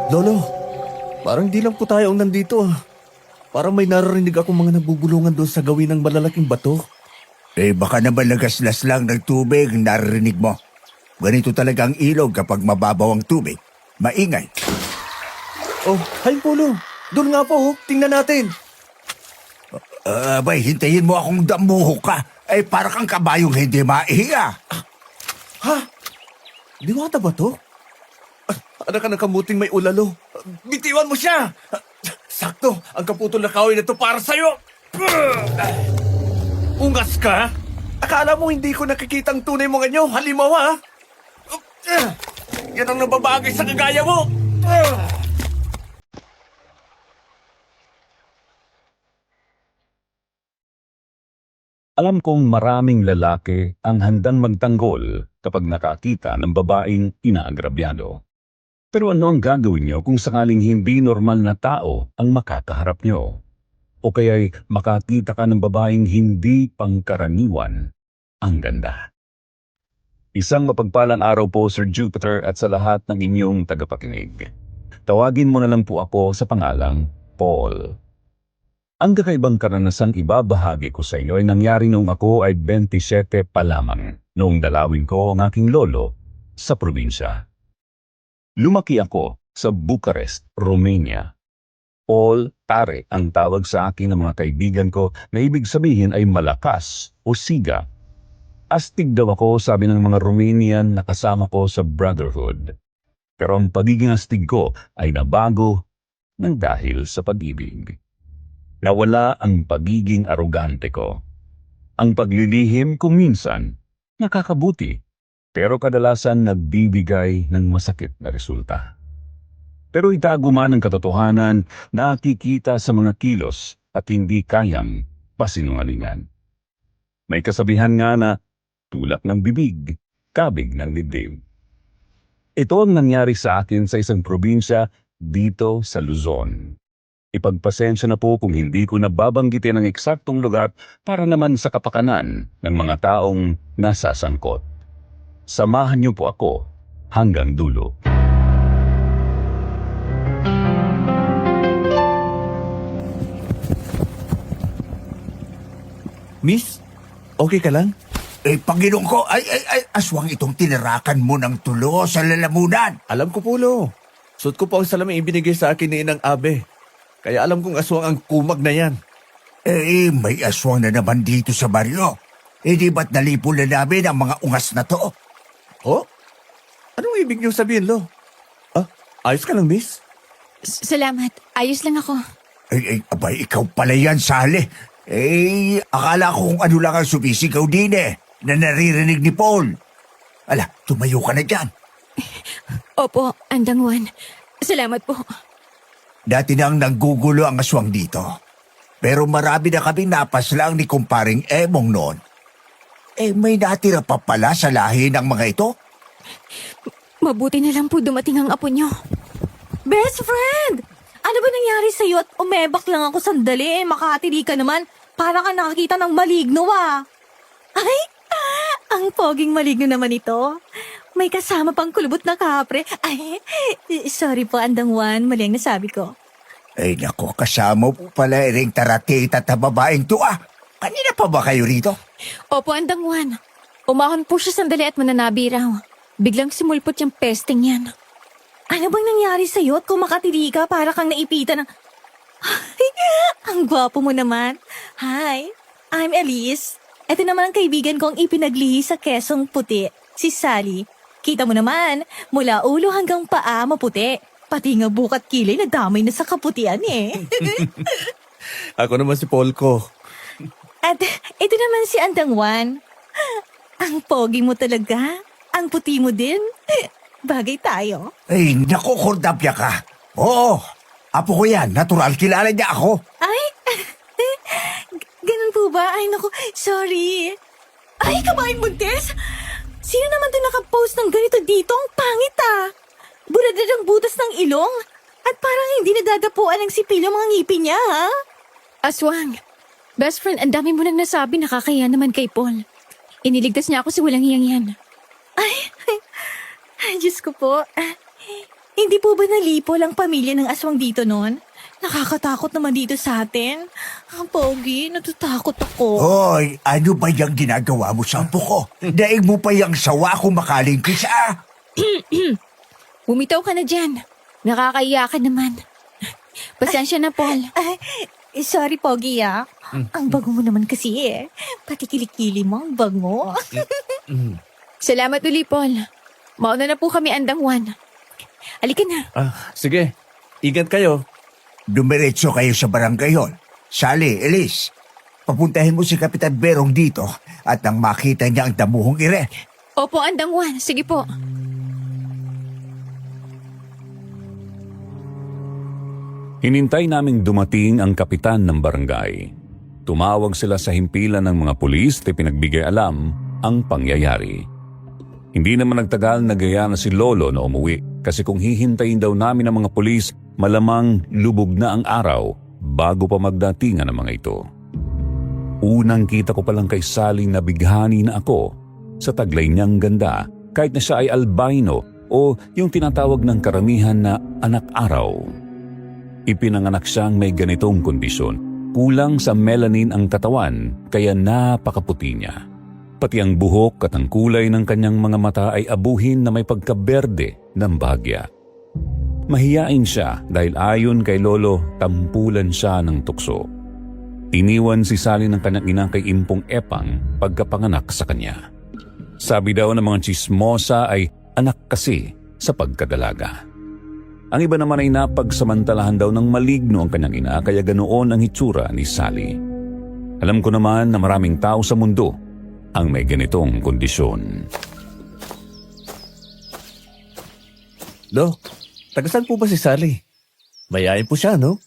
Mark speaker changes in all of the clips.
Speaker 1: Lolo, parang di lang po tayo ang nandito ah. Parang may naririnig akong mga nagbubulungan doon sa gawin ng malalaking bato.
Speaker 2: Baka naman nagaslas lang ng tubig, naririnig mo. Ganito talaga ang ilog kapag mababaw ang tubig. Maingay.
Speaker 1: Oh, hay Polo. Doon nga po, tingnan natin.
Speaker 2: Hintayin mo akong damuho ka. Para kang kabayong hindi maihiya.
Speaker 1: Ha? Diwata ba to? Anak ka ng kamuting may ulalo. Bitiwan mo siya! Sakto, ang kaputol na kahoy na to para sa'yo! Ungas ka? Akala mo hindi ko nakikita ang tunay mong anyo? Halimawa! Yan ang nababagay sa kagaya mo!
Speaker 3: Alam kong maraming lalaki ang handang magtanggol kapag nakakita ng babaeng inaagrabyado. Pero ano ang gagawin niyo kung sakaling hindi normal na tao ang makakaharap niyo? O kaya'y makakita ka ng babaeng hindi pangkaraniwan ang ganda? Isang mapagpalang araw po, Sir Jupiter, at sa lahat ng inyong tagapakinig. Tawagin mo na lang po ako sa pangalang Paul. Ang kakaibang karanasang ibabahagi ko sa inyo ay nangyari noong ako ay 27 pa lamang, noong dalawin ko ang aking lolo sa probinsya. Lumaki ako sa Bucharest, Romania. Paul Tare ang tawag sa akin ng mga kaibigan ko na ibig sabihin ay malakas o siga. Astig daw ako, sabi ng mga Romanian na kasama ko sa Brotherhood. Pero ang pagiging astig ko ay nabago ng dahil sa pag-ibig. Nawala ang pagiging arogante ko. Ang paglilihim kung minsan nakakabuti, pero kadalasan nagbibigay ng masakit na resulta. Pero itago man ang katotohanan, nakikita sa mga kilos at hindi kayang pasinungalingan. May kasabihan nga na tulak ng bibig, kabig ng dibdib. Ito ang nangyari sa akin sa isang probinsya dito sa Luzon. Ipagpasensya na po kung hindi ko nababanggitin ang eksaktong lugar para naman sa kapakanan ng mga taong nasasangkot. Samahan niyo po ako hanggang dulo.
Speaker 1: Miss, okay ka lang?
Speaker 2: Panginoon ko, aswang itong tinirakan mo ng tulo sa lalamunan.
Speaker 1: Alam ko, Polo. Suot ko po ang salamin ibinigay sa akin ni Inang Abe. Kaya alam kong aswang ang kumag na yan.
Speaker 2: May aswang na naman dito sa baryo. Di ba't nalipo na namin ang mga ungas na to?
Speaker 1: Oh? Anong ibig niyo sabihin, Lo? Ayos ka lang, Miss?
Speaker 4: Salamat. Ayos lang ako.
Speaker 2: Abay, ikaw pala yan, Sally. Akala ko kung ano lang ang sumisigaw din na naririnig ni Paul. Ala, tumayo ka na dyan.
Speaker 4: Opo, Andang Juan. Salamat po.
Speaker 2: Dati nang nanggugulo ang aswang dito. Pero marami na kaming napaslang ni kumparing Emong noon. May natira pa pala sa lahi ng mga ito?
Speaker 4: Mabuti na lang po dumating ang apo nyo. Best friend! Ano ba nangyari sa'yo at umebak lang ako sandali? Makatili ka naman. Para ka nakakita ng maligno Ay, ang poging maligno naman ito. May kasama pang kulubot na kapre. Ay, sorry po, Andang Juan. Mali ang nasabi ko.
Speaker 2: Nako, kasama po pala ring taratita at babaeng to Kanina pa ba kayo rito?
Speaker 4: Opo, Andang Juan. Umahon po siya sandali at mananabi raw. Biglang simulpot yung pesting yan. Ano bang nangyari sa'yo at kung makatili ka para kang naipita ng... Ay, ang gwapo mo naman. Hi, I'm Elise. Ito naman ang kaibigan kong ipinaglihi sa Quezong Puti, si Sally. Kita mo naman, mula ulo hanggang paa maputi. Pati nga bukat kilay na damay na sa kaputian
Speaker 1: Ako naman si Paul ko.
Speaker 4: At ito naman si Andang Juan. Ang pogi mo talaga. Ang puti mo din. Bagay tayo.
Speaker 2: Naku, kordapya ka. Oo, apo ko yan. Natural, kilala niya ako.
Speaker 4: Ay, ganun po ba? Ay, naku, sorry. Ay, kabaing buntis! Sino naman din nakapost ng ganito dito? Ang pangit Buradad ang butas ng ilong. At parang hindi nadadapuan ng sipilyo mga ngipin niya, ha? Aswang, best friend, ang dami mo nang nasabi nakakaya naman kay Paul. Iniligtas niya ako sa walang hiyang yan. Ay, Diyos ko po. Hindi Hindi po ba nalipol ang pamilya ng aswang dito noon? Nakakatakot naman dito sa atin. Ang pogi, natatakot ako.
Speaker 2: Hoy, ano ba yung ginagawa mo sa apo ko? Daig mo pa yung sawa kung makalingkis
Speaker 4: Bumitaw ka na dyan. Nakakaiya ka naman. Pasensya na, Paul. Sorry, Pogi, Ang bago mo naman kasi Pati kilikili mo, ang bango. Salamat uli, Paul. Mauna na po kami andang Juan. Halika na.
Speaker 1: Sige, ingat kayo.
Speaker 2: Dumiretso kayo sa barangay hall. Sally, Elise, papuntahin mo si Kapitan Berong dito at nang makita niya ang damuhong ire.
Speaker 4: Opo, andang Juan. Sige po.
Speaker 3: Hinintay naming dumating ang kapitan ng barangay. Tumawag sila sa himpilan ng mga pulis at pinagbigay alam ang pangyayari. Hindi naman nagtagal nagaya na si Lolo na umuwi kasi kung hihintayin daw namin ang mga pulis, malamang lubog na ang araw bago pa magdatingan ang mga ito. Unang kita ko palang kay Sally na bighani na ako sa taglay niyang ganda kahit na siya ay albino o yung tinatawag ng karamihan na anak araw. Ipinanganak siyang may ganitong kondisyon. Kulang sa melanin ang katawan kaya napakaputi niya. Pati ang buhok at ang kulay ng kanyang mga mata ay abuhin na may pagkaberde ng bahagya. Mahiyain siya dahil ayon kay Lolo, tampulan siya ng tukso. Iniwan si Sally ng kanyang ina kay Impong Epang pagkapanganak sa kanya. Sabi daw ng mga chismosa ay anak kasi sa pagkadalaga. Ang iba naman ay napagsamantalahan daw ng maligno ang kanyang ina kaya ganoon ang hitsura ni Sally. Alam ko naman na maraming tao sa mundo ang may ganitong kondisyon.
Speaker 1: Lo, tagasan po ba si Sally? Mayayain po siya, no?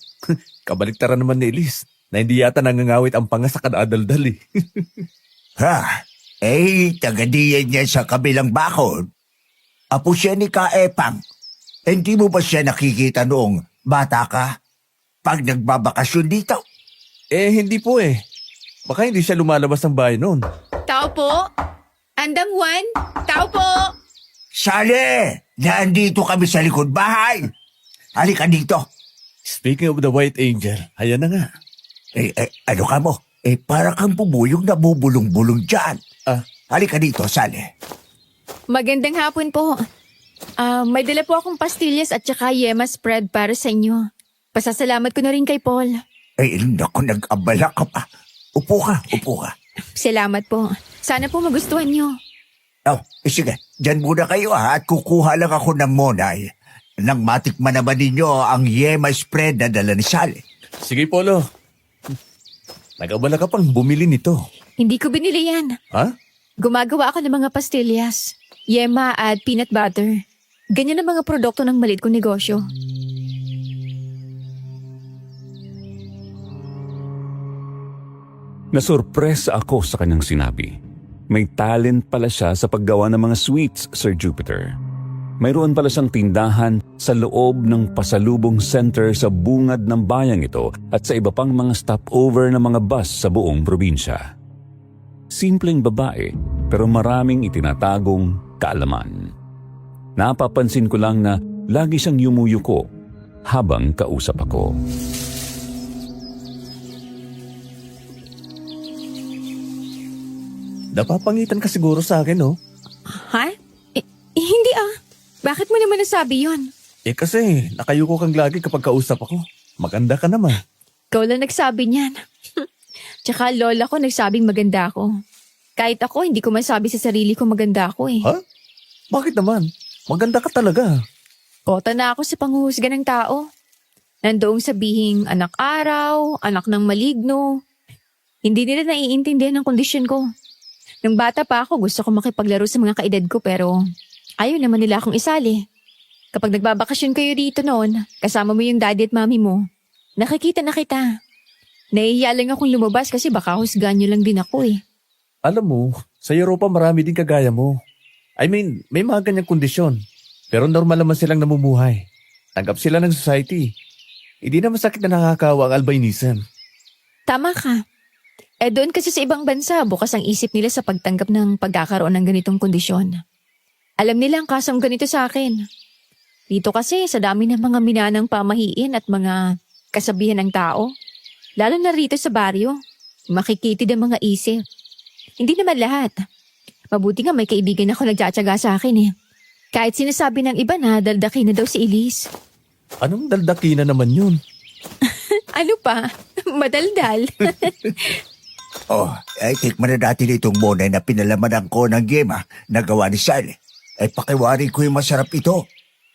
Speaker 1: Kabaliktaran naman ni Elise na hindi yata nangangawit ang panga sa kadadaldal eh.
Speaker 2: Ha? Tagadiyan niya sa kabilang bakod. Apo siya ni Kaepang. Hindi mo ba siya nakikita noong bata ka? Pag nagbabakasyon dito?
Speaker 1: Hindi po eh. Baka hindi siya lumalabas ng bahay noon.
Speaker 4: Tao po? Andang Juan? Tao po?
Speaker 2: Sally! Nandito kami sa likod bahay. Halika dito.
Speaker 1: Speaking of the White Angel, ayan na nga.
Speaker 2: Ano ka mo? Para kang bubuyog na bubulong-bulong dyan. Halika dito, Sally.
Speaker 4: Magandang hapon po. May dala po akong pastillas at saka yema spread para sa inyo. Pasasalamat ko na rin kay Paul.
Speaker 2: Naku, nag-abala ka pa. Upo ka.
Speaker 4: Salamat po. Sana po magustuhan nyo.
Speaker 2: Sige. Diyan muna kayo at kukuha lang ako ng monay. Nang matikman naman ninyo ang yema spread na dala ni Sally.
Speaker 1: Sige, Polo. Nag-abala ka pang bumili nito.
Speaker 4: Hindi ko binili yan.
Speaker 1: Ha?
Speaker 4: Gumagawa ako ng mga pastillas, yema at peanut butter. Ganyan ang mga produkto ng maliit kong negosyo.
Speaker 3: Nasurpresa ako sa kanyang sinabi. May talent pala siya sa paggawa ng mga sweets, Sir Jupiter. Mayroon pala siyang tindahan sa loob ng pasalubong center sa bungad ng bayang ito at sa iba pang mga stopover ng mga bus sa buong probinsya. Simpleng babae pero maraming itinatagong kaalaman. Napapansin ko lang na lagi siyang yumuyuko habang kausap ako.
Speaker 1: Napapangitan ka siguro sa akin, no?
Speaker 4: Ha? Hindi Bakit mo naman nasabi yun?
Speaker 1: Kasi nakayuko kang lagi kapag kausap ako. Maganda ka naman.
Speaker 4: Ikaw lang nagsabi niyan. Tsaka lola ko nagsabing maganda ako. Kahit ako, hindi ko masabi sa sarili ko maganda ako eh.
Speaker 1: Ha? Bakit naman? Maganda ka talaga.
Speaker 4: Kota na ako sa panghuhusga ng tao. Nandoong sabihing anak araw, anak ng maligno. Hindi nila naiintindihan ang kondisyon ko. Nung bata pa ako, gusto ko makipaglaro sa mga kaedad ko pero ayaw naman nila akong isali. Kapag nagbabakasyon kayo dito noon, kasama mo yung daddy at mami mo, nakikita na kita. Nahihiya lang akong lumabas kasi baka husgahan nyo lang din ako eh.
Speaker 1: Alam mo, sa Europa marami din kagaya mo. I mean, may mga ganyang kondisyon. Pero normal naman silang namumuhay. Tanggap sila ng society. Hindi na masakit na nakakawa ang albinism.
Speaker 4: Tama ka. Doon kasi sa ibang bansa, bukas ang isip nila sa pagtanggap ng pagkakaroon ng ganitong kondisyon. Alam nila ang kasang ganito sa akin. Dito kasi sa dami ng mga minanang pamahiin at mga kasabihan ng tao. Lalo na rito sa baryo. Makikitid ang mga isip. Hindi naman lahat. Mabuti nga may kaibigan ako nagtsatsaga sa akin eh. Kahit sinasabi ng iba na daldakin na daw si Elise.
Speaker 1: Anong daldaki na naman yun?
Speaker 4: Ano pa? Madaldal.
Speaker 2: Oh, ay tikman na natin itong monay na pinalamanan ko ng Gemma na gawa ni Sally. Ay pakiwari ko yung masarap ito.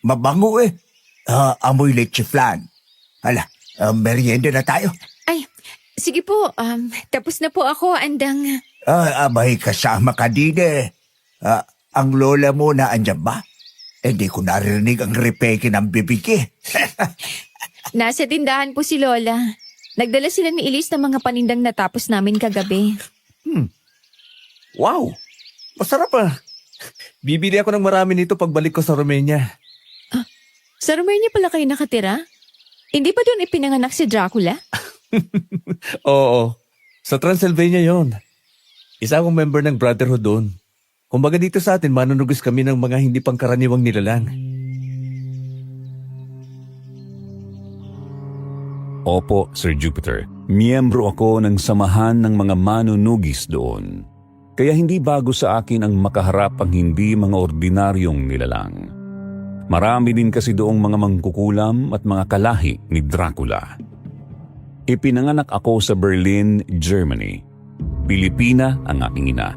Speaker 2: Mabango eh. Amoy leche flan. Hala, merienda na tayo.
Speaker 4: Ay, sige po. Tapos na po ako, andang...
Speaker 2: May kasama ka din eh. Ang lola mo na andyan ba? Hindi ko narinig ang repeke ng bibig eh.
Speaker 4: Nasa tindahan po si Lola. Nagdala sila ni Elise ng mga panindang natapos namin kagabi.
Speaker 1: Wow! Masarap ah. Bibili ako ng marami nito pagbalik ko sa Romania.
Speaker 4: Sa Romania pala kayo nakatira? Hindi ba doon ipinanganak si Dracula?
Speaker 1: Oo. Sa Transylvania yon. Isa akong member ng Brotherhood doon. Kumbaga dito sa atin, manunugis kami ng mga hindi pangkaraniwang nilalang.
Speaker 3: Opo, Sir Jupiter. Miyembro ako ng samahan ng mga manunugis doon. Kaya hindi bago sa akin ang makaharap ang hindi mga ordinaryong nilalang. Marami din kasi doong mga mangkukulam at mga kalahi ni Dracula. Ipinanganak ako sa Berlin, Germany. Pilipina ang aking ina.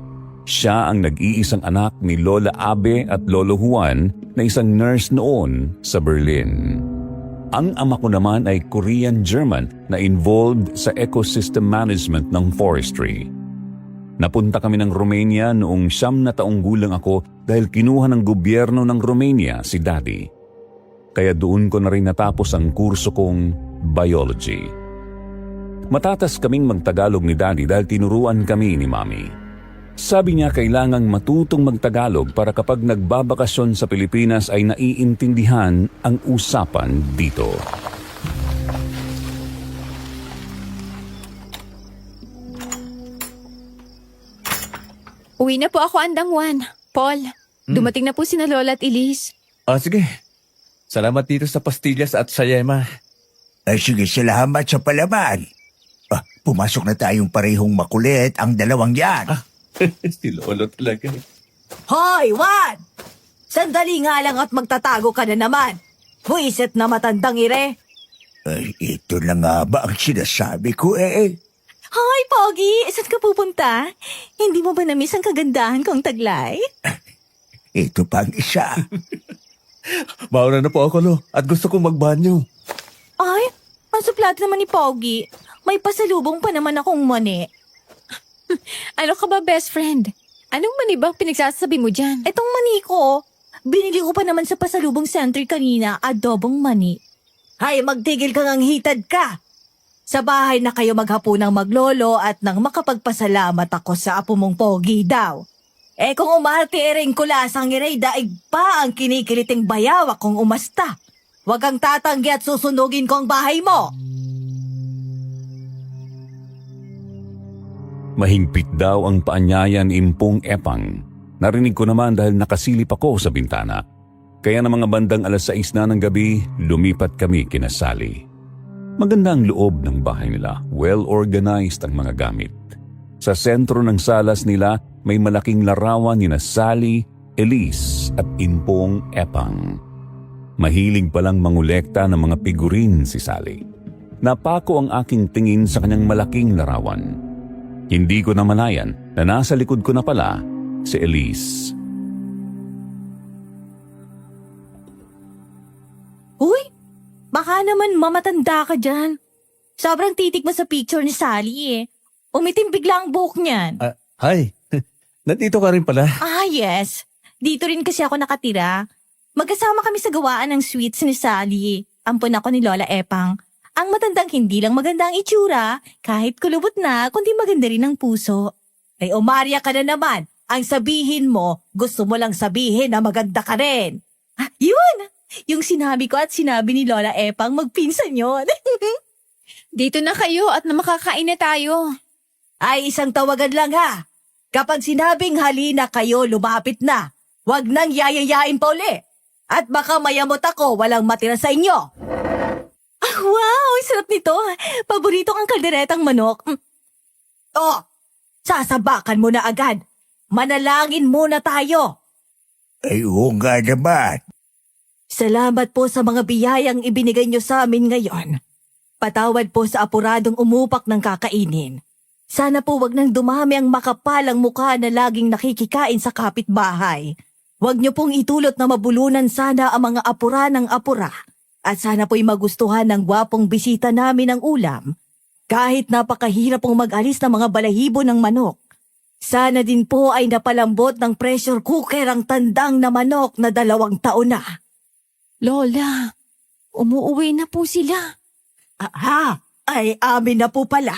Speaker 3: Siya ang nag-iisang anak ni Lola Abe at Lolo Juan na isang nurse noon sa Berlin. Ang ama ko naman ay Korean-German na involved sa ecosystem management ng forestry. Napunta kami ng Romania noong 9 na taong gulang ako dahil kinuha ng gobyerno ng Romania si Daddy. Kaya doon ko na rin natapos ang kurso kong biology. Matatas kaming magtagalog ni Daddy dahil tinuruan kami ni Mami. Sabi niya kailangang matutong magtagalog para kapag nagbabakasyon sa Pilipinas ay naiintindihan ang usapan dito.
Speaker 4: Uwi na po ako, andang Juan. Paul, dumating na po sina Lola at Elise.
Speaker 1: Sige. Salamat dito sa pastillas at sa yema.
Speaker 2: Sige, salamat sa palaman. Pumasok na tayong parehong makulit ang dalawang yan.
Speaker 1: Si Lolo talaga.
Speaker 5: Hoy, Juan! Sandali nga lang at magtatago ka na naman. Buisit na matandang ire.
Speaker 2: Ito na nga ba ang sinasabi ko eh?
Speaker 5: Hoy, Pogi! Saan ka pupunta? Hindi mo ba na-miss ang kagandahan kong taglay?
Speaker 2: Ito pang isa.
Speaker 1: Mauna na po ako, Lo. At gusto kong magbanyo.
Speaker 5: Ay, ang suplado naman ni Pogi. May pasalubong pa naman akong mani.
Speaker 4: Ano ka ba, best friend? Anong mani bang pinagsasabi mo dyan?
Speaker 5: Etong mani ko, binili ko pa naman sa pasalubong center kanina, adobong mani. Hay, magtigil kang ang hitad ka. Sa bahay na kayo maghapunang maglolo at nang makapagpasalamat ako sa apo mong Pogi daw. Kung umarte ering kulasang iray daig pa ang kinikiliting bayawak kung umasta. Huwag kang tatanggi at susunugin ko ang bahay mo.
Speaker 3: Mahigpit daw ang paanyaya ni Impong Epang. Narinig ko naman dahil nakasilip ako sa bintana. Kaya na mga bandang 6:00 na ng gabi, lumipat kami kina Sally. Maganda ang loob ng bahay nila. Well-organized ang mga gamit. Sa sentro ng salas nila, may malaking larawan ni na Sally, Elise at Impong Epang. Mahilig palang mangolekta ng mga figurin si Sally. Napako ang aking tingin sa kanyang malaking larawan. Hindi ko namalayan na nasa likod ko na pala si Elise.
Speaker 5: Uy, baka naman mamatanda ka dyan. Sobrang titik mo sa picture ni Sally eh. Umitim bigla ang buhok niyan.
Speaker 1: Hi. Nandito ka rin pala.
Speaker 5: Yes. Dito rin kasi ako nakatira. Magkasama kami sa gawaan ng sweets ni Sally. Ampon ako ni Lola Epang. Ang matandang hindi lang maganda ang itsura, kahit kulubot na, kundi maganda rin ang puso. Ay, umarya ka na naman. Ang sabihin mo, gusto mo lang sabihin na maganda ka rin. Yun! Yung sinabi ko at sinabi ni Lola Epang, magpinsan yun.
Speaker 4: Dito na kayo at na makakain na tayo.
Speaker 5: Ay, isang tawagan lang ha. Kapag sinabing halina kayo, lumapit na. Huwag nang yayayain pa uli. At baka mayamot ako walang matira sa inyo. Ah, wow! Ang sarap nito. Paborito kang kalderetang manok. Oh, sasabakan mo na agad. Manalangin muna tayo.
Speaker 2: Ay, oo nga naman.
Speaker 5: Salamat po sa mga biyayang ibinigay niyo sa amin ngayon. Patawad po sa apuradong umupak ng kakainin. Sana po wag nang dumami ang makapalang mukha na laging nakikikain sa kapitbahay. Huwag niyo pong itulot na mabulunan sana ang mga apura ng apura. At sana po'y magustuhan ng gwapong bisita namin ang ulam. Kahit napakahirap pong mag-alis ng mga balahibo ng manok. Sana din po ay napalambot ng pressure cooker ang tandang na manok na 2 taon na.
Speaker 4: Lola, umuuwi na po sila.
Speaker 5: Aha, ay amin na po pala.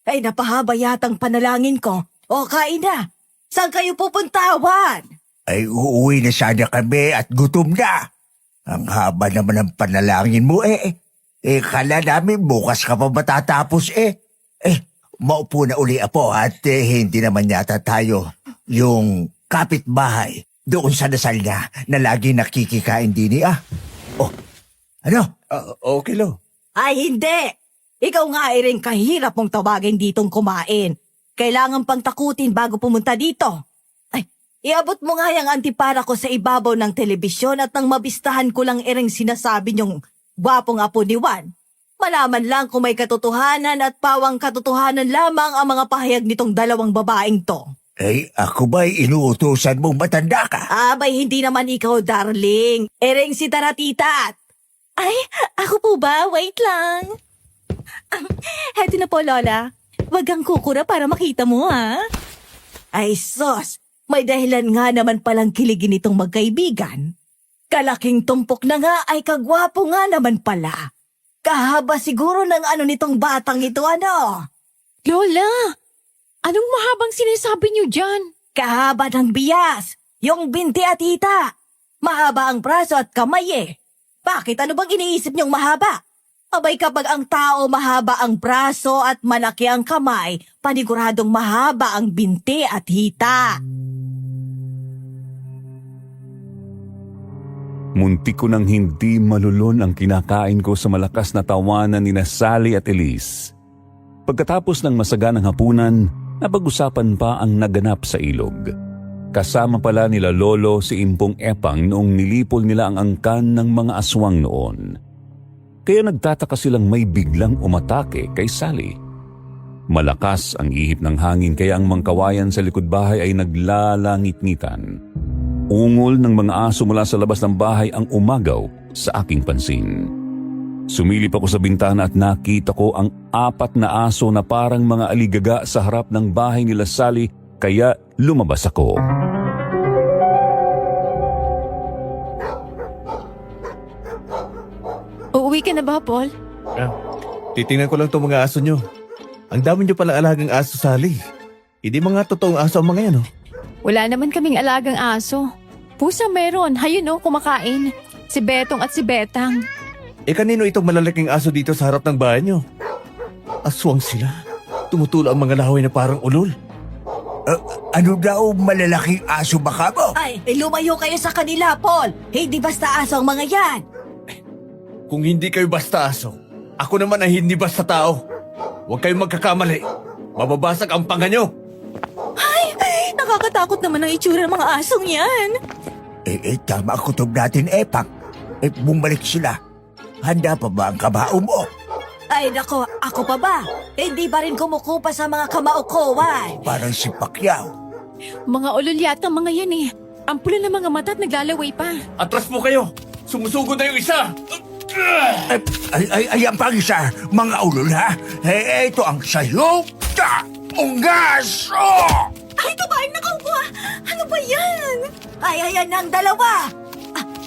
Speaker 5: Ay napahaba yatang panalangin ko. O kain na. Saan kayo pupuntawan?
Speaker 2: Ay, uuwi na sana kami at gutom na. Ang haba naman ng panalangin mo kala namin bukas ka pa matatapos maupo na uli Apo at hindi naman yata tayo yung kapitbahay doon sa dasal niya na lagi nakikikain din Oh, ano?
Speaker 1: Okay, Lo.
Speaker 5: Ay hindi. Ikaw nga ay rin kahirap mong tawagin ditong kumain. Kailangan pang takutin bago pumunta dito. Ay, iabot mo nga yung antipara ko sa ibabaw ng telebisyon at nang mabistahan ko lang iring sinasabi niyong gwapong apo ni Juan. Malaman lang kung may katotohanan at pawang katotohanan lamang ang mga pahayag nitong 2 babaeng to.
Speaker 2: Ako ba'y inuutusan mong matanda ka?
Speaker 5: Abay, hindi naman ikaw, darling. Ereng si Taratita. Ay, ako po ba? Wait lang. Heto na po, Lola. Wag kang kukura para makita mo, ha? Ay, sos. May dahilan nga naman palang kiligin itong magkaibigan. Kalaking tumpok na nga ay kagwapo nga naman pala. Kahaba siguro ng ano nitong batang ito, ano?
Speaker 4: Lola, anong mahabang sinasabi niyo dyan?
Speaker 5: Kahaba ng biyas, yung binti at hita. Mahaba ang braso at kamay Bakit ano bang iniisip niyong mahaba? Abay kapag ang tao mahaba ang braso at malaki ang kamay, paniguradong mahaba ang binti at hita.
Speaker 3: Muntik ko nang hindi malulon ang kinakain ko sa malakas na tawanan ni Sally at Elise. Pagkatapos ng masaganang hapunan, napag-usapan pa ang naganap sa ilog. Kasama pala nila Lolo si Impong Epang noong nilipol nila ang angkan ng mga aswang noon. Kaya nagtataka silang may biglang umatake kay Sally. Malakas ang ihip ng hangin kaya ang mangkawayan sa likod bahay ay naglalangit-ngitan. Ungol ng mga aso mula sa labas ng bahay ang umagaw sa aking pansin. Sumilip ako sa bintana at nakita ko ang 4 na aso na parang mga aligaga sa harap ng bahay nila Sally kaya lumabas ako.
Speaker 4: Uuwi ka na ba, Paul?
Speaker 1: Titingnan ko lang itong mga aso nyo. Ang dami nyo palang alagang aso, Sally. Hindi mga totoong aso ang mga yan,
Speaker 4: Wala naman kaming alagang aso. Pusa meron, hayun kumakain. Si Betong at si Betang.
Speaker 1: Kanino itong malalaking aso dito sa harap ng bahay nyo? Aswang sila. Tumutulo ang mga lahoy na parang ulol.
Speaker 2: Ano daw malalaking aso baka mo?
Speaker 5: Ay, lumayo kayo sa kanila, Paul. Hindi basta aso ang mga yan.
Speaker 1: Kung hindi kayo basta aso, ako naman ay hindi basta tao. Huwag kayong magkakamali. Mababasag ang panga nyo.
Speaker 5: Nakakatakot naman ang itsura ng mga asong yan.
Speaker 2: Tama ang kutob natin, Epang. Bumalik sila. Handa pa ba ang kabao mo?
Speaker 5: Ay nako, ako pa ba? Hindi ba rin kumukupa sa mga kamaukowan?
Speaker 2: Parang si Pacquiao.
Speaker 4: Mga ulol yata mga yan Ang pula ng mga mata at naglalaway pa.
Speaker 1: Atras mo kayo. Sumusugod na yung isa.
Speaker 2: Ayan pang isa, mga ulol ha. Ito ang sayop na unggas.
Speaker 5: Ay, tumain na kaupo. Ano ba yan? Ay, ayan ang 2.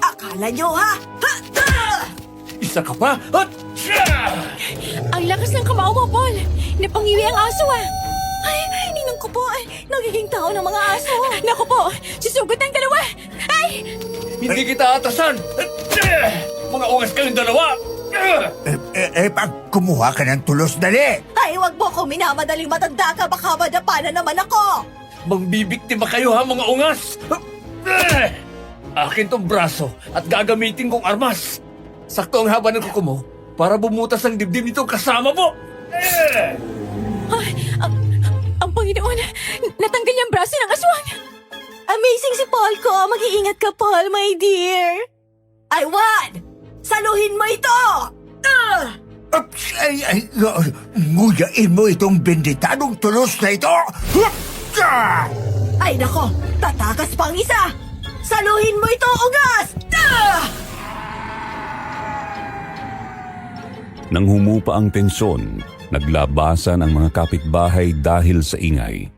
Speaker 5: Akala nyo ha?
Speaker 1: Isa ka pa?
Speaker 4: Ang lakas ng kamao mo, Paul. Napangiwi ang aso
Speaker 5: Ay, ninong ko po. Nagiging tao ng mga aso.
Speaker 4: Naku po, sisugot ang 2. Ay!
Speaker 1: Hindi kita atasan. Mga ungas kayong 2.
Speaker 2: Epang, kumuha ka ng tulos dali.
Speaker 5: Ay, wag mo ko minamadaling matanda ka. Baka madapa na naman ako.
Speaker 1: Mangbibiktima kayo ha, mga ungas. Akin tong braso at gagamitin kong armas. Sakto ang haba ng kuko mo para bumutas ang dibdib nitong kasama mo.
Speaker 4: Ang Panginoon, natanggal niya ang braso ng aswang.
Speaker 5: Amazing si Paul ko. Mag-iingat ka, Paul, my dear. Iwan! Saluhin mo ito!
Speaker 2: Nguyain mo itong benditadong tulos na ito!
Speaker 5: Ay nako, tatakas pang isa! Saluhin mo ito, ugas!
Speaker 3: Nang humupa ang tensyon, naglabasan ang mga kapitbahay dahil sa ingay.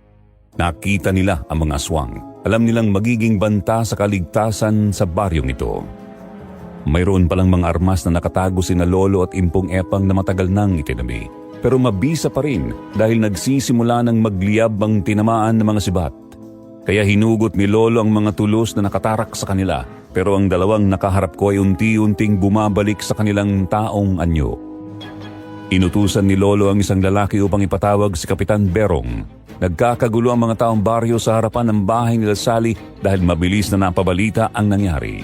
Speaker 3: Nakita nila ang mga aswang. Alam nilang magiging banta sa kaligtasan sa baryong ito. Mayroon palang mga armas na nakatago sina Lolo at Impong Epang na matagal nang itinami. Pero mabisa pa rin dahil nagsisimula ng magliyab ang tinamaan ng mga sibat. Kaya hinugot ni Lolo ang mga tulos na nakatarak sa kanila. Pero ang dalawang nakaharap ko ay unti-unting bumabalik sa kanilang taong anyo. Inutusan ni Lolo ang isang lalaki upang ipatawag si Kapitan Berong. Nagkakagulo ang mga taong baryo sa harapan ng bahay nila Sally dahil mabilis na napabalita ang nangyari.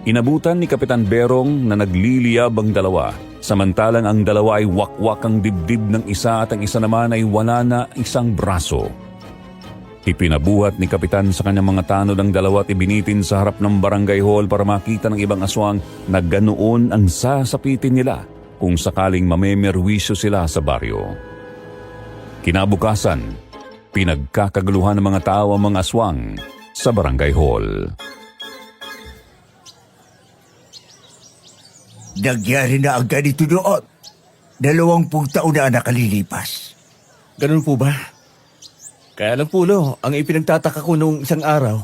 Speaker 3: Inabutan ni Kapitan Berong na nagliliyab ang dalawa, samantalang ang dalawa ay wakwak ang dibdib ng isa at ang isa naman ay wala na isang braso. Ipinabuhat ni Kapitan sa kanyang mga tanod ang dalawa at ibinitin sa harap ng barangay hall para makita ng ibang aswang na ganoon ang sasapitin nila kung sakaling mamemerwisyo sila sa baryo. Kinabukasan, pinagkakaguluhan ng mga tao ang mga aswang sa barangay hall.
Speaker 2: Nagyari na ang ganito noon. 20 taon na nakalilipas.
Speaker 1: Ganun po ba? Kaya lang po, Lo, ang ipinagtataka ko nung isang araw,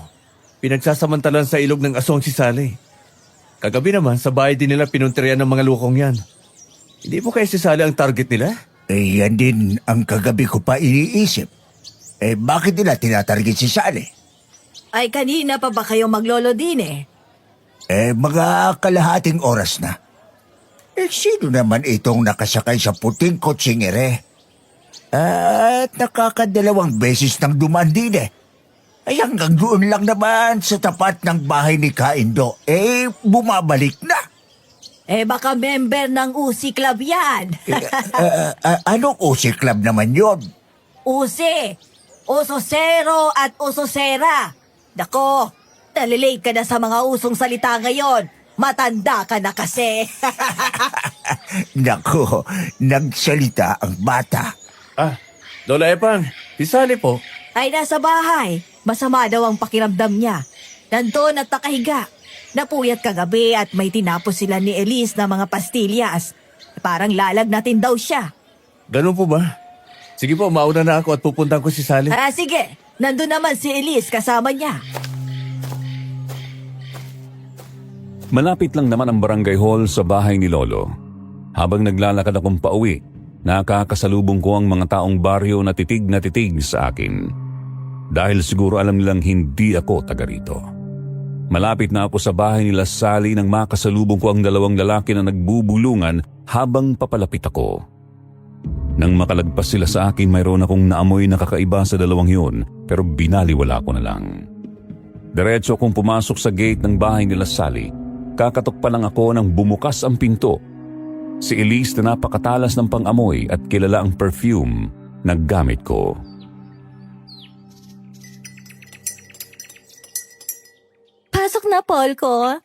Speaker 1: pinagsasamantalan sa ilog ng aswang si Sally. Kagabi naman, sa bahay din nila pinunterian ng mga lukong yan. Hindi po kaya si Sally ang target nila?
Speaker 2: Yan din ang kagabi ko pa iniisip. Bakit nila tinatarget si Sally?
Speaker 5: Ay kanina pa ba kayo maglolo din
Speaker 2: Mga kalahating oras na. Sino naman itong nakasakay sa puting kotseng ere? At nakakadalawang beses nang dumaan din Ay hanggang doon lang naman sa tapat ng bahay ni Kaindo. Bumabalik na.
Speaker 5: Baka member ng UC Club yan.
Speaker 2: Anong UC Club naman yon?
Speaker 5: UC, Usosero at Usosera. Dako, nalilate ka na sa mga usong salita ngayon. Matanda ka na kasi.
Speaker 2: Nako, nagsalita ang bata.
Speaker 1: Lola Epang, si Sally po.
Speaker 5: Ay nasa bahay. Masama daw ang pakiramdam niya. Nandun at nakahiga. Napuyat kagabi at may tinapos sila ni Elise na mga pastillas. Parang lalag natin daw siya.
Speaker 1: Ganun po ba? Sige po, mauna na ako at pupuntahan ko si Sally.
Speaker 5: Sige. Nandun naman si Elise kasama niya.
Speaker 3: Malapit lang naman ang barangay hall sa bahay ni Lolo. Habang naglalakad akong pauwi, nakakasalubong ko ang mga taong baryo na titig sa akin. Dahil siguro alam nilang hindi ako taga rito. Malapit na ako sa bahay nila Sally nang makasalubong ko ang dalawang lalaki na nagbubulungan habang papalapit ako. Nang makalagpas sila sa akin, mayroon akong naamoy na kakaiba sa dalawang yun, pero binaliwala ko na lang. Diretso akong pumasok sa gate ng bahay nila Sally. Kakatok pa lang ako nang bumukas ang pinto. Si Elise na napakatalas ng pang-amoy at kilala ang perfume na gamit ko.
Speaker 5: Pasok na, Paul ko.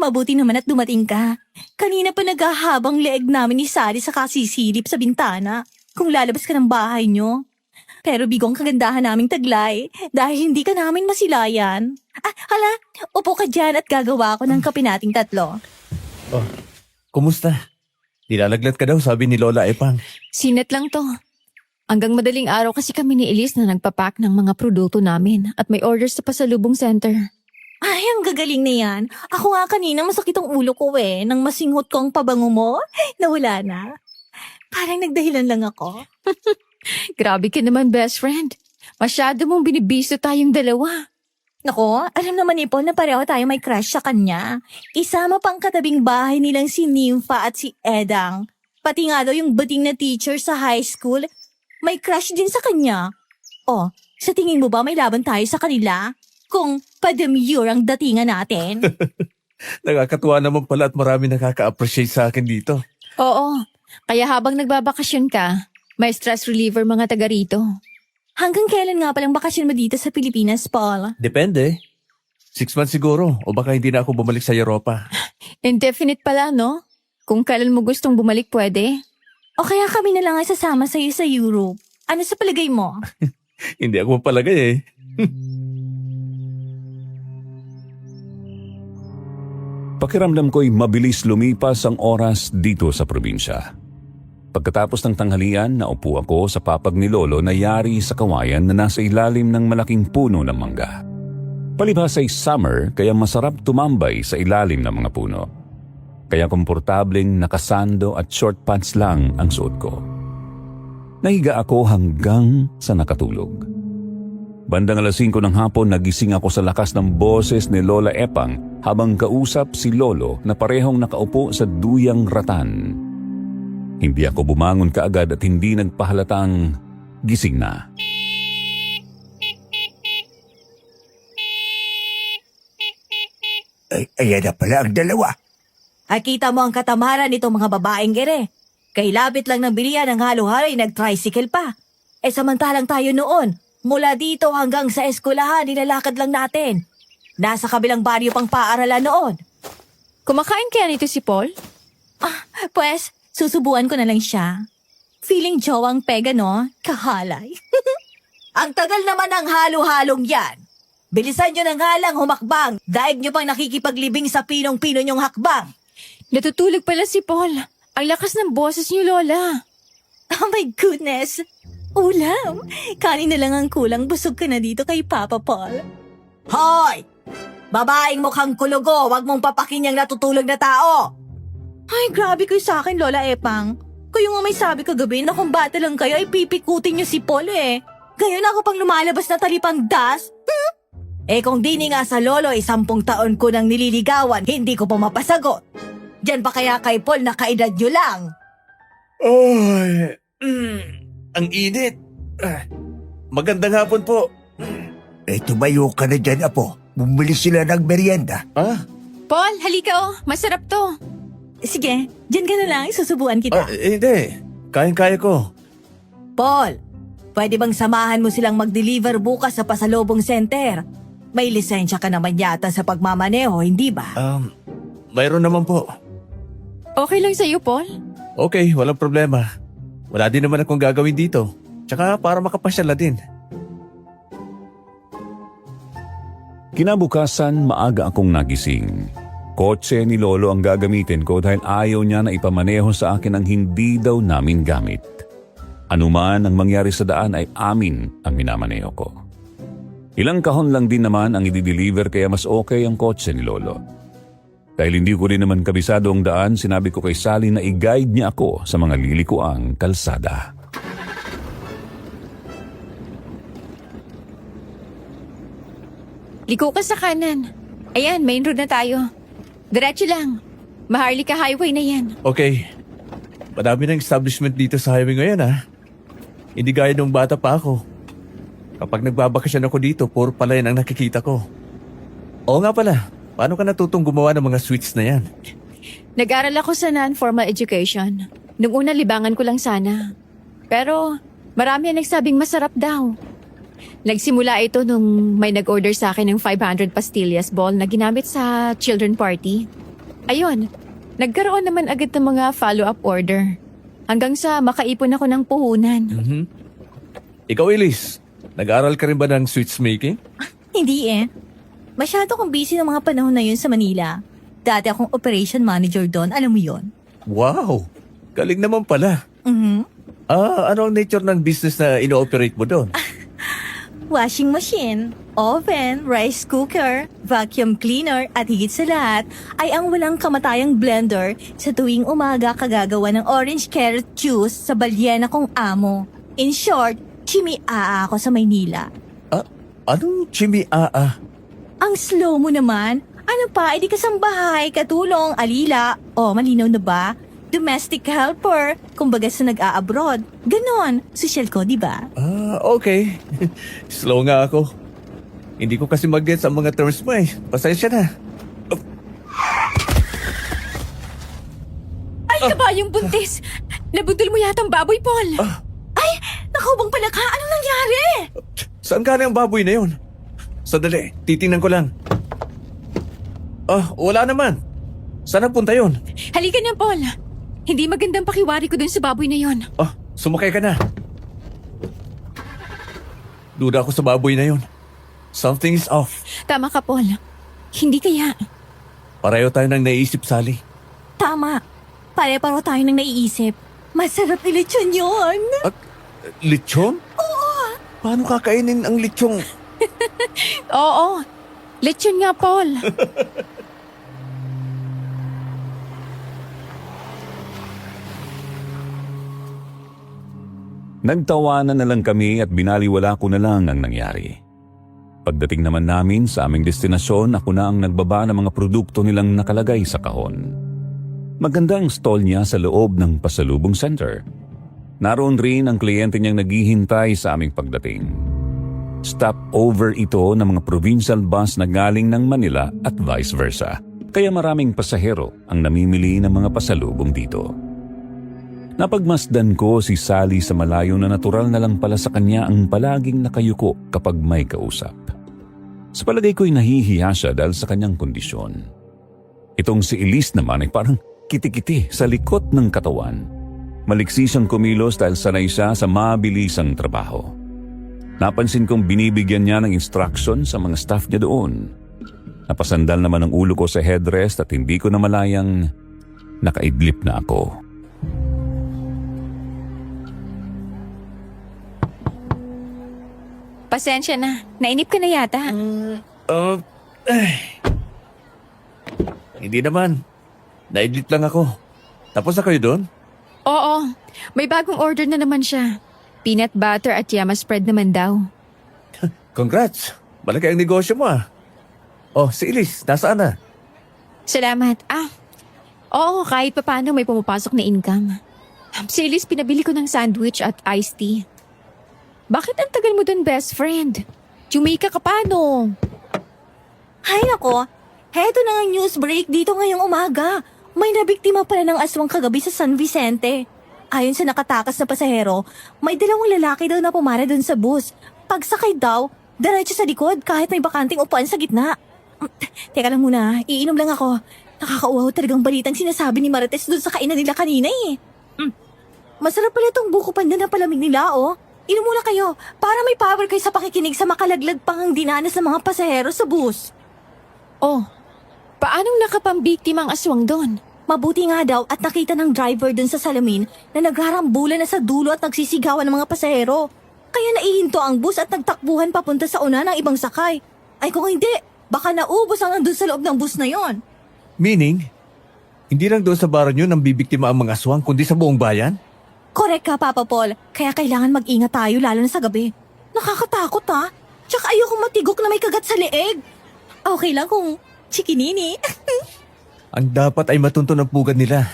Speaker 5: Mabuti naman at dumating ka. Kanina pa naghahabang leeg namin ni Sally sa kasisilip sa bintana kung lalabas ka ng bahay nyo. Pero bigong kagandahan naming taglay dahil hindi ka namin masilayan. Hala, upo ka dyan at gagawa ako ng kape nating tatlo.
Speaker 1: Kumusta? Nilalaglat ka daw, sabi ni Lola Epang.
Speaker 4: Sinet lang to. Hanggang madaling araw kasi kami ni Elise na nagpapack ng mga produkto namin at may orders sa pasalubong center.
Speaker 5: Ay, ang gagaling na yan. Ako nga kanina masakit ang ulo ko nang masinghot ko ang pabango mo. Nawala na. Parang nagdahilan lang ako.
Speaker 4: Grabe ka naman, best friend. Masyado mong binibisto tayong dalawa.
Speaker 5: Nako, alam naman ni Paul na pareho tayo may crush sa kanya. Isama pang katabing bahay nilang si Nympha at si Edang. Pati nga daw yung bating na teacher sa high school, may crush din sa kanya. Sa tingin mo ba may laban tayo sa kanila? kung padamure ang datingan natin.
Speaker 1: Nakakatuwa naman pala at marami nakaka-appreciate sa akin dito.
Speaker 4: Oo, kaya habang nagbabakasyon ka, may stress reliever mga taga rito.
Speaker 5: Hanggang kailan nga palang bakasyon mo dito sa Pilipinas, Paul?
Speaker 1: Depende. 6 months siguro o baka hindi na ako bumalik sa Europa.
Speaker 4: Indefinite pala, no? Kung kailan mo gustong bumalik, pwede.
Speaker 5: O kaya kami na lang ay sasama sa'yo sa Europe. Ano sa palagay mo?
Speaker 1: Hindi ako mapalagay eh.
Speaker 3: Pakiramdam ko'y mabilis lumipas ang oras dito sa probinsya. Pagkatapos ng tanghalian, naupo ako sa papag ni Lolo na yari sa kawayan na nasa ilalim ng malaking puno ng mangga. Palibhas ay summer kaya masarap tumambay sa ilalim ng mga puno. Kaya komportableng nakasando at short pants lang ang suot ko. Nahiga ako hanggang sa nakatulog. Bandang alas 5 ng hapon nagising ako sa lakas ng boses ni Lola Epang habang kausap si Lolo na parehong nakaupo sa duyang ratan. Hindi ako bumangon kaagad at hindi nagpahalatang gising na.
Speaker 2: Ay, ayan na pala ang dalawa.
Speaker 5: Ay kita mo ang katamaran nitong mga babaeng ere. Kailabit lang ng bilihan ng halo-halo ay nag-tricycle pa. Samantalang tayo noon, mula dito hanggang sa eskwelahan, nilalakad lang natin. Nasa kabilang baryo pang paaralan noon.
Speaker 4: Kumakain kaya nito si Paul?
Speaker 5: Pues, susubuan ko na lang siya. Feeling jowang pega, no? Kahalay. Ang tagal naman ng halo-halong yan. Bilisan nyo na nga lang humakbang. Daig nyo pang nakikipaglibing sa pinong-pino nyong hakbang.
Speaker 4: Natutulog pala si Paul. Ang lakas ng boses niyo, Lola.
Speaker 5: Oh my goodness! Ulam! Kanin na lang ang kulang, busog ka na dito kay Papa Paul. Hoy! Babaeng mukhang kulugo, wag mong papakin yung natutulog na tao! Ay, grabe kayo sa akin, Lola Epang. Kayo nga may sabi kagabi na kung bata lang kayo ay pipikutin niyo si Paul eh. Gayon ako pang lumalabas na talipang das? Kung di ni nga sa lolo 10 taon ko nang nililigawan, hindi ko pa mapasagot. Diyan pa kaya kay Paul na kaedad nyo lang?
Speaker 1: Ay, ang init. Magandang hapon po.
Speaker 2: Tumayo ka na dyan, Apo. Bumili sila ng merienda.
Speaker 4: Paul, halika oh. Masarap to.
Speaker 5: Sige, diyan ka na lang, susubuan kita.
Speaker 1: Hindi. Kayang-kaya ko.
Speaker 5: Paul, pwede bang samahan mo silang mag-deliver bukas sa Pasalubong Center? May lisensya ka naman yata sa pagmamaneho, hindi ba?
Speaker 1: Mayroon naman po.
Speaker 4: Okay lang sa'yo, Paul?
Speaker 1: Okay, walang problema. Wala din naman akong gagawin dito. Tsaka para makapasyal na din.
Speaker 3: Kinabukasan, maaga akong nagising. Kotse ni Lolo ang gagamitin ko dahil ayaw niya na ipamaneho sa akin ang hindi daw namin gamit. Anuman ang mangyari sa daan ay amin ang minamaneho ko. Ilang kahon lang din naman ang i-deliver kaya mas okay ang kotse ni Lolo. Dahil hindi ko rin naman kabisado ang daan, sinabi ko kay Sally na i-guide niya ako sa mga lilikuang kalsada.
Speaker 4: Liko ka sa kanan. Ayan, main road na tayo. Diretso lang. Maharlika Highway na yan.
Speaker 1: Okay. Madami ng establishment dito sa highway ngayon Hindi gaya nung bata pa ako. Kapag nagbabakasyon ako dito, puro pala yan ang nakikita ko. Oo nga pala, paano ka natutong gumawa ng mga sweets na yan?
Speaker 4: Nag-aral ako sa non-formal education. Nung una, libangan ko lang sana. Pero marami ang nagsabing masarap daw. Nagsimula ito nung may nag-order sa akin ng 500 pastillas ball na ginamit sa children party. Ayun, nagkaroon naman agad ng mga follow-up order. Hanggang sa makaipon ako ng puhunan.
Speaker 1: Ikaw, Elise, nag-aral ka rin ba ng sweets making?
Speaker 5: Hindi eh. Masyado kong busy ng mga panahon na yun sa Manila. Dati akong operation manager doon, alam mo yun?
Speaker 1: Wow, galing naman pala. Ano ang nature ng business na ino-operate mo doon?
Speaker 5: Washing machine, oven, rice cooker, vacuum cleaner at higit sa lahat ay ang walang kamatayang blender sa tuwing umaga kagagawa ng orange carrot juice sa balyena kong amo. In short, chimiaa ako sa Maynila.
Speaker 1: Anong chimiaa?
Speaker 5: Ang slow mo naman. Ano pa, edi kasambahay, katulong, alila. O, malinaw na ba? Domestic helper, kumbaga sa nag-a-abroad. Ganon, social ko, di ba?
Speaker 1: Okay. Slow nga ako. Hindi ko kasi mag-get sa mga terms mo eh. Pasensya na.
Speaker 4: Ay, kabayong buntis! Nabudol mo yata ang baboy, Paul.
Speaker 5: Ay, nakubang pala ka. Anong nangyari?
Speaker 1: Saan galing ang baboy na yun? Sandali, titingnan ko lang. Wala naman. Saan punta yun?
Speaker 4: Halika na, Paul. Hindi magandang pakiwari ko dun sa baboy na yon.
Speaker 1: Sumakay ka na. Duda ako sa baboy na yun. Something is off.
Speaker 4: Tama ka, Paul. Hindi kaya.
Speaker 1: Pareho tayo nang naisip, Sally.
Speaker 5: Tama. Pare-paro tayo nang naiisip. Masarap ni lechon yun.
Speaker 1: Lechon? Oo. Paano kakainin ang lechong?
Speaker 4: Oo. Lechon nga, Paul.
Speaker 3: Nagtawanan na lang kami at binaliwala ko na lang ang nangyari. Pagdating naman namin sa aming destinasyon, ako na ang nagbaba ng mga produkto nilang nakalagay sa kahon. Maganda ang stall niya sa loob ng pasalubong center. Naroon rin ang kliyente niyang naghihintay sa aming pagdating. Stopover ito ng mga provincial bus na galing ng Manila at vice versa. Kaya maraming pasahero ang namimili ng mga pasalubong dito. Napagmasdan ko si Sally sa malayo na natural na lang pala sa kanya ang palaging nakayuko kapag may kausap. Sa palagay ko'y nahihiya siya dahil sa kanyang kondisyon. Itong si Elise naman ay parang kiti-kiti sa likot ng katawan. Maliksi siyang kumilos dahil sanay siya sa mabilisang trabaho. Napansin kong binibigyan niya ng instruction sa mga staff niya doon. Napasandal naman ang ulo ko sa headrest at hindi ko na malayang nakaidlip na ako.
Speaker 4: Pasensya na. Nainip ka na yata.
Speaker 1: Hindi naman. Naidlit lang ako. Tapos na kayo doon?
Speaker 4: Oo. May bagong order na naman siya. Peanut butter at yama spread naman daw.
Speaker 1: Congrats. Malaki ang negosyo mo ah. Si Elise, nasaan na?
Speaker 4: Salamat. Oo, kahit papaano may pumapasok na income. Si Elise, pinabili ko ng sandwich at iced tea. Bakit ang tagal mo dun, best friend? Jumika ka pa, no?
Speaker 5: Hay nako, heto na ang news break dito ngayong umaga. May nabiktima pala ng aswang kagabi sa San Vicente. Ayon sa nakatakas na pasahero, may dalawang lalaki daw na pumara dun sa bus. Pagsakay daw, diretso sa likod kahit may bakanting upuan sa gitna. Teka lang muna, iinom lang ako. Nakakauhaw talagang balitang sinasabi ni Marites dun sa kainan nila kanina eh. Masarap pala itong buko pandan na palamig nila oh. Inom muna kayo para may power kayo sa pakikinig sa makalaglag pang ang dinanas ng mga pasahero sa bus.
Speaker 4: Paanong nakapambiktima ang aswang doon?
Speaker 5: Mabuti nga daw at nakita ng driver dun sa salamin na nagharambulan na sa dulo at nagsisigawan ng mga pasahero. Kaya naihinto ang bus at nagtakbuhan papunta sa una ng ibang sakay. Ay kung hindi, baka naubos ang andun sa loob ng bus na yon.
Speaker 1: Meaning, hindi lang doon sa baran yun ang bibiktima ang mga aswang, kundi sa buong bayan?
Speaker 5: Correct ka, Papa Paul. Kaya kailangan mag-ingat tayo lalo na sa gabi. Nakakatakot ha. Tsaka ayokong matigok na may kagat sa leeg. Okay lang kung chikinini.
Speaker 1: Ang dapat ay matunton ang pugad nila.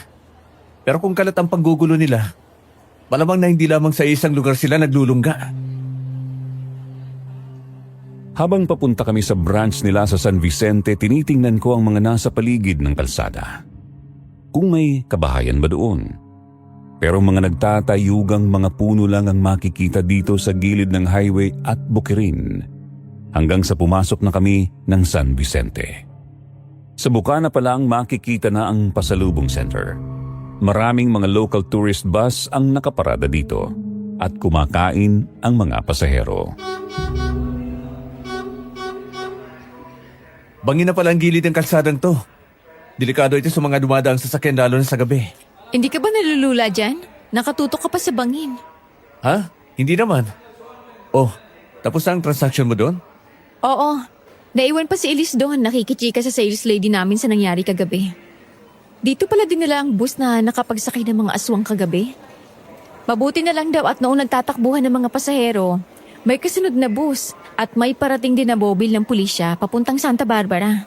Speaker 1: Pero kung kalat ang panggugulo nila, malamang na hindi lamang sa isang lugar sila naglulungga.
Speaker 3: Habang papunta kami sa branch nila sa San Vicente, tinitingnan ko ang mga nasa paligid ng kalsada. Kung may kabahayan ba doon? Pero mga nagtatayugang mga puno lang ang makikita dito sa gilid ng highway at bukirin hanggang sa pumasok na kami ng San Vicente. Sa Bukana pa lang makikita na ang pasalubong center. Maraming mga local tourist bus ang nakaparada dito at kumakain ang mga pasahero.
Speaker 1: Bangin na pala ang gilid ng kalsadang to. Delikado ito sa mga dumadaang sasakyan lalo na sa gabi.
Speaker 4: Hindi ka ba nalulula dyan? Nakatutok ka pa sa bangin.
Speaker 1: Ha? Hindi naman. Tapos na ang transaction mo doon?
Speaker 4: Oo. Naiwan pa si Elise doon. Nakikichika sa sales lady namin sa nangyari kagabi. Dito pala dinala ang bus na nakapagsakay ng mga aswang kagabi. Mabuti na lang daw at noong nagtatakbuhan ng mga pasahero, may kasunod na bus at may parating din na mobil ng pulisya papuntang Santa Barbara.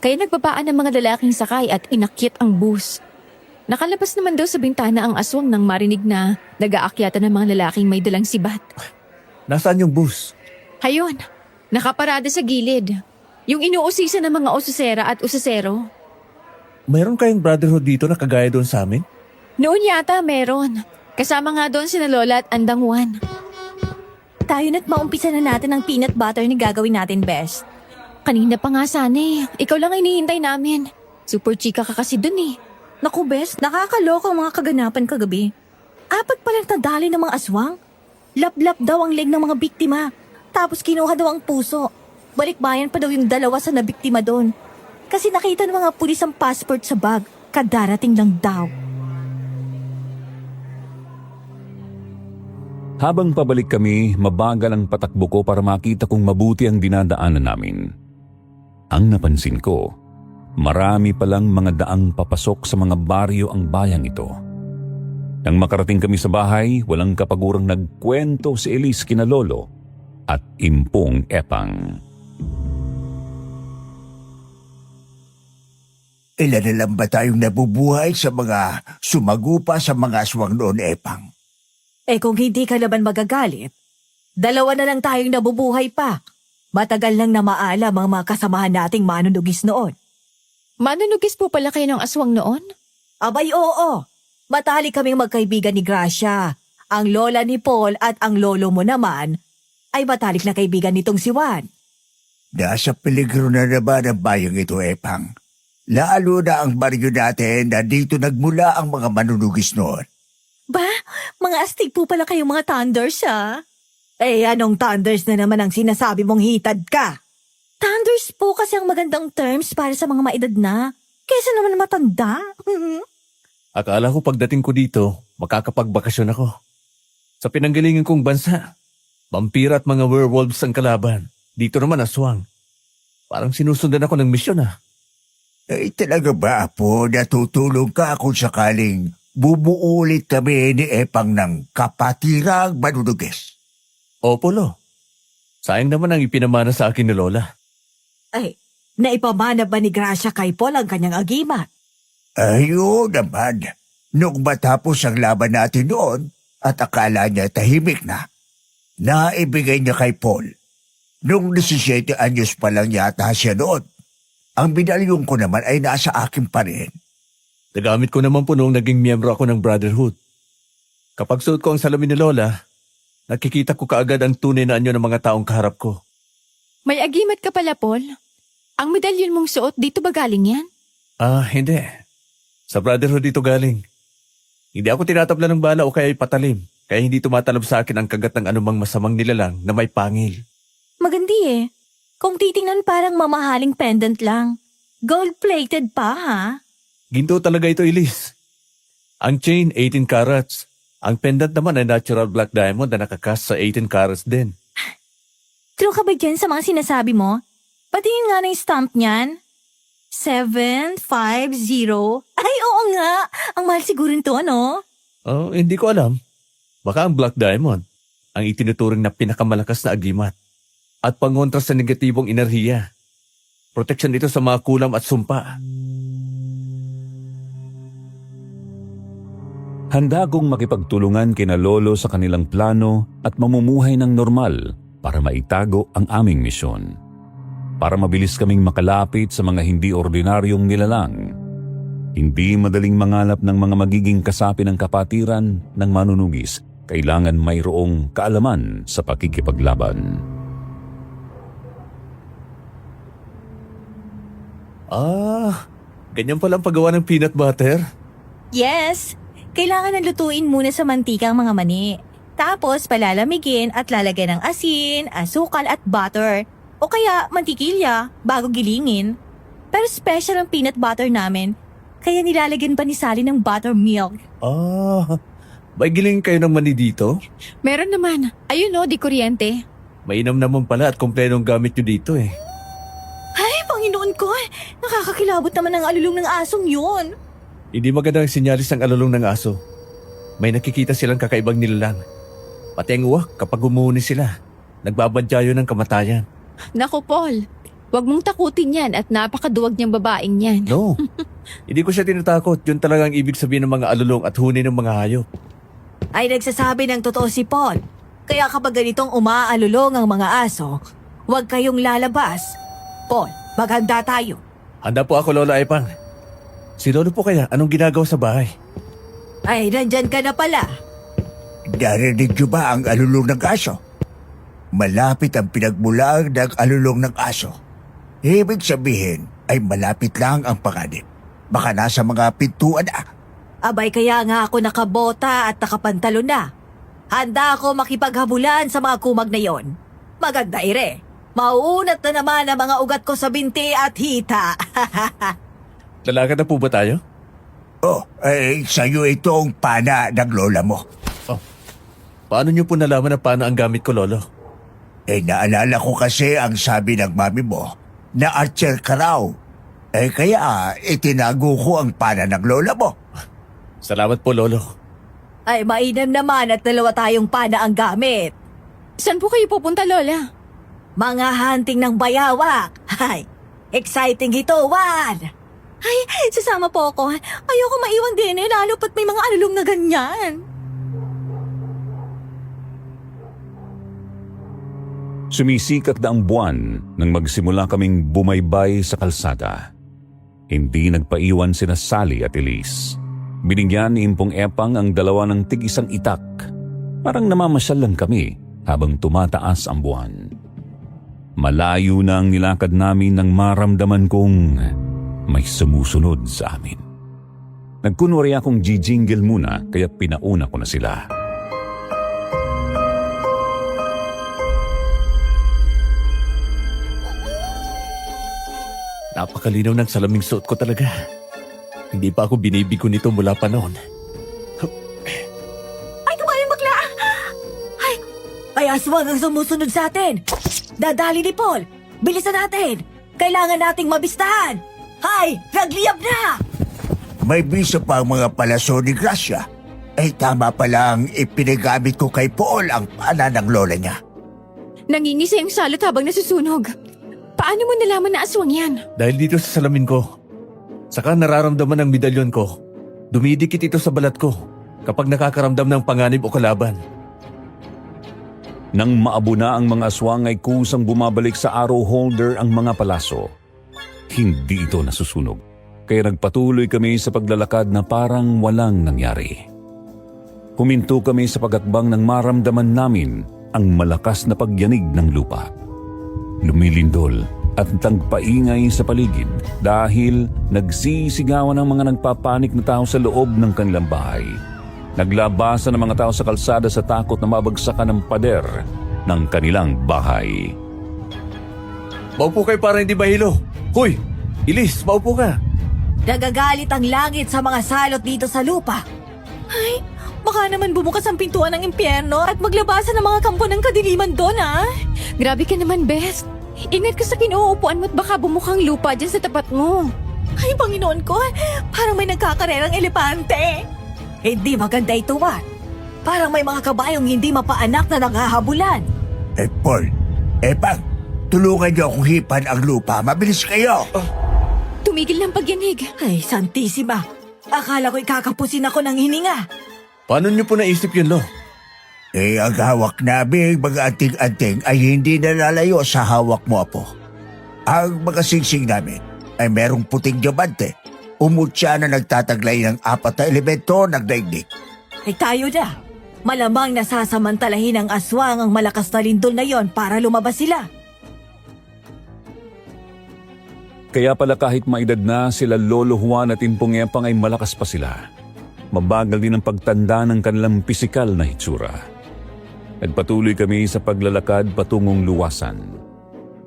Speaker 4: Kaya nagbabaan ng mga lalaking sakay at inakyat ang bus. Nakalabas naman daw sa bintana ang aswang nang marinig na nag-aakyatan ng mga lalaking may dalang sibat.
Speaker 1: Nasaan yung bus?
Speaker 4: Hayun, Nakaparada sa gilid. Yung inuusisa ng mga usisera at usisero.
Speaker 1: Mayroon kayong brotherhood dito na kagaya doon sa amin?
Speaker 4: Noon yata meron. Kasama nga doon sina Lola at Andang Juan.
Speaker 5: Tayo na't maumpisa na natin ang peanut butter na gagawin natin, best.
Speaker 4: Kanina pa nga sana eh. Ikaw lang hinihintay namin. Super chika ka kasi dun eh.
Speaker 5: Naku, best, nakakaloka ang mga kaganapan kagabi. Apat palang tadali ng mga aswang. Lap-lap daw ang leg ng mga biktima. Tapos kinuha daw ang puso. Balikbayan pa daw yung dalawa sa nabiktima doon. Kasi nakita ng mga pulis ang passport sa bag. Kadarating lang daw.
Speaker 3: Habang pabalik kami, mabagal ang patakbo ko para makita kung mabuti ang dinadaanan namin. Ang napansin ko, marami palang mga daang papasok sa mga baryo ang bayang ito. Nang makarating kami sa bahay, walang kapagurang nagkwento si Elise kina Lolo at Impong Epang.
Speaker 2: Ilan na lang ba tayong nabubuhay sa mga sumagupa sa mga aswang noon, Epang?
Speaker 5: Eh kung hindi ka naman magagalit, dalawa na lang tayong nabubuhay pa. Matagal lang na maalam ang mga kasamahan nating manunugis noon.
Speaker 4: Manunugis po pala kayo ng aswang noon?
Speaker 5: Abay oo, matali kaming magkaibigan ni Gracia. Ang lola ni Paul at ang lolo mo naman ay matalik na kaibigan nitong si Juan.
Speaker 2: Nasa peligro na naman ang bayang ito, Epang. Lalo na ang baryo natin na dito nagmula ang mga manunugis noon.
Speaker 5: Ba, mga astig po pala kayong mga thunders ha? Eh anong thunders na naman ang sinasabi mong hitad ka? Thunders po kasi ang magandang terms para sa mga maedad na. Kesa naman matanda.
Speaker 1: Akala ko pagdating ko dito, makakapagbakasyon ako. Sa pinanggalingan kong bansa, vampira at mga werewolves ang kalaban. Dito naman aswang. Parang sinusundan ako ng misyon ah.
Speaker 2: Eh talaga ba, Apo, natutulong ka kung sakaling bumuulit kami ni Epang ng kapatirang manunugis?
Speaker 1: Opo, Lo. Sayang naman ang ipinamana sa akin ni Lola.
Speaker 5: Ay, naipamana ba ni Gracia kay Paul ang kanyang agimat?
Speaker 2: Ayun naman. Nung matapos ang laban natin noon at akala niya tahimik na, naibigay niya kay Paul. Nung 17 anyos pa lang yata siya noon. Ang medalyon ko naman ay nasa akin pa rin.
Speaker 1: Nagamit ko naman po noong naging miyembro ako ng Brotherhood. Kapag suot ko ang salamin ni Lola, nakikita ko kaagad ang tunay na anyo ng mga taong kaharap ko.
Speaker 4: May agimat ka pala, Paul. Ang medalyon mong suot, dito ba galing yan?
Speaker 1: Hindi. Sa Brotherhood dito galing. Hindi ako tinatabla ng bala o kaya ipatalim, kaya hindi tumatalab sa akin ang kagat ng anumang masamang nilalang na may pangil.
Speaker 5: Magandi eh. Kung titingnan parang mamahaling pendant lang. Gold-plated pa ha?
Speaker 1: Ginto talaga ito, Elise. Ang chain, 18 carats. Ang pendant naman ay natural black diamond na nakakast sa 18 carats din.
Speaker 5: True ka ba dyan sa mga sinasabi mo? Patingin nga na yung stamp niyan. 750. Ay, oo nga. Ang mahal siguro nito, ano?
Speaker 1: Hindi ko alam. Baka ang black diamond, ang itinuturing na pinakamalakas na agimat. At pangontra sa negatibong enerhiya. Proteksyon ito sa mga kulam at sumpa.
Speaker 3: Handa kong makipagtulungan kina Lolo sa kanilang plano at mamumuhay ng normal para maitago ang aming misyon. Para mabilis kaming makalapit sa mga hindi ordinaryong nilalang. Hindi madaling mangalap ng mga magiging kasapi ng kapatiran ng manunugis. Kailangan mayroong kaalaman sa pakikipaglaban.
Speaker 1: Ganyan pala ang paggawa ng peanut butter?
Speaker 5: Yes. Kailangan na lutuin muna sa mantika ang mga mani. Tapos palalamigin at lalagyan ng asin, asukal at butter. O kaya mantikilya bago gilingin. Pero special ang peanut butter namin. Kaya nilalagyan pa ni Sally ng buttermilk.
Speaker 1: May giling kayo ng mani dito?
Speaker 4: Meron naman. Ayun o, di kuryente.
Speaker 1: Mainam naman pala at kompletong gamit nyo dito eh.
Speaker 5: Ay, Panginoon ko! Nakakakilabot naman ang alulong ng asong yun.
Speaker 1: Hindi magandang sinyalis ang alulong ng aso. May nakikita silang kakaibang nilalang. Pati ang uwak kapag umuuni sila. Nagbabadyayo ng kamatayan.
Speaker 4: Naku, Paul. Huwag mong takutin yan at napakaduwag niyang babaeng yan.
Speaker 1: No, hindi ko siya tinatakot. Yun talaga ang ibig sabihin ng mga alulong at huni ng mga hayop.
Speaker 5: Ay nagsasabi ng totoo si Paul. Kaya kapag ganitong umaalulong ang mga aso, Huwag kayong lalabas. Paul, maghanda tayo.
Speaker 1: Handa po ako, Lola Epang. Si Lolo po kaya, anong ginagawa sa bahay?
Speaker 5: Ay, nandyan ka na pala.
Speaker 2: Narinig niyo ba ang alulong ng aso? Malapit ang pinagmulan ng alulong ng aso. Ibig sabihin ay malapit lang ang panganib. Baka nasa mga pintuan na.
Speaker 5: Abay kaya nga ako nakabota at nakapantalo na. Handa ako makipaghabulan sa mga kumag na yon. Maganda ire. Mauunat na naman ang mga ugat ko sa binti at hita.
Speaker 1: Lalakad na po ba tayo?
Speaker 2: Oh, sa'yo itong pana ng lola mo.
Speaker 1: Paano niyo po nalaman na paano ang gamit ko, Lolo?
Speaker 2: Naalala ko kasi ang sabi ng mami mo na archer ka raw. Kaya itinago ko ang pana ng lola mo.
Speaker 1: Salamat po, Lolo.
Speaker 5: Ay, mainam naman at dalawa tayong pana ang gamit.
Speaker 4: Saan po kayo pupunta, Lola?
Speaker 5: Mga hunting ng bayawak. Ay, exciting ito, Juan. Ay, sasama po ako. Ayoko maiwan din lalo pat may mga alulong na ganyan.
Speaker 3: Sumisikat na ang buwan nang magsimula kaming bumaybay sa kalsada. Hindi nagpaiwan sina Sally at Elise. Binigyan ni Impong Epang ang dalawa ng tig-isang itak. Parang namamasyal lang kami habang tumataas ang buwan. Malayo na ang nilakad namin nang maramdaman kong may sumusunod sa amin. Nagkunwari akong jijingle muna kaya pinauna ko na sila.
Speaker 1: Napakalinaw ng salaming suot ko talaga. Hindi pa ako binibigo nito mula pa noon.
Speaker 5: Ay, tumayong bakla! Ay, aswang ang sumusunod sa atin. Dadali ni Paul. Bilisan natin. Kailangan nating mabistahan. Hay, nagliyab na!
Speaker 2: May bisa pa ang mga palaso ni Gracia. Tama palang ipinagamit ko kay Paul ang pana ng lola niya.
Speaker 4: Nangingisi ang salot habang nasusunog. Paano mo nalaman na aswang yan?
Speaker 1: Dahil dito sa salamin ko. Saka nararamdaman ng medalyon ko. Dumidikit ito sa balat ko kapag nakakaramdam ng panganib o kalaban.
Speaker 3: Nang maabo na ang mga aswang ay kusang bumabalik sa arrow holder ang mga palaso. Hindi ito nasusunog. Kaya nagpatuloy kami sa paglalakad na parang walang nangyari. Huminto kami sa pag-akbang nang maramdaman namin ang malakas na pagyanig ng lupa. Lumilindol at nagpaingay sa paligid dahil nagsisigawan ang mga nagpapanik na tao sa loob ng kanilang bahay. Naglabasan ang mga tao sa kalsada sa takot na mabagsakan ng pader ng kanilang bahay.
Speaker 1: Maupo kayo para hindi mahilo. Hoy, Elise, maupo ka.
Speaker 5: Nagagalit ang langit sa mga salot dito sa lupa. Ay, baka naman bumukas ang pintuan ng impyerno at maglabasan ang mga kampo ng kadiliman doon, ah.
Speaker 4: Grabe ka naman, Best. Ingat ka sa kinuupuan mo at baka bumukhang lupa dyan sa tapat mo.
Speaker 5: Ay, Panginoon ko, parang may nagkakarerang elepante. Hindi maganda ito, Juan. Parang may mga kabayong hindi mapaanak na nanghahabulan.
Speaker 2: Paul, Epang, tulungan niyo akong hipan ang lupa. Mabilis kayo.
Speaker 4: Tumigil ng pagyanig.
Speaker 5: Ay, Santisima. Akala ko ikakapusin ako ng hininga.
Speaker 1: Paano niyo po naisip yun, Lo?
Speaker 2: Ang hawak namin mga anting-anting ay hindi nalalayo sa hawak mo, Apo. Ang mga singsing namin ay merong puting diamante. Umutya na nagtataglay ng 4 na elemento ng daigdig.
Speaker 5: Ay tayo na. Malamang nasasamantalahin ng aswang ang malakas na lindol na yon para lumabas sila.
Speaker 3: Kaya pala kahit maedad na sila Lolo Juan at Impong Epang ay malakas pa sila. Mabagal din ang pagtanda ng kanilang pisikal na hitsura. Nagpatuloy kami sa paglalakad patungong luwasan.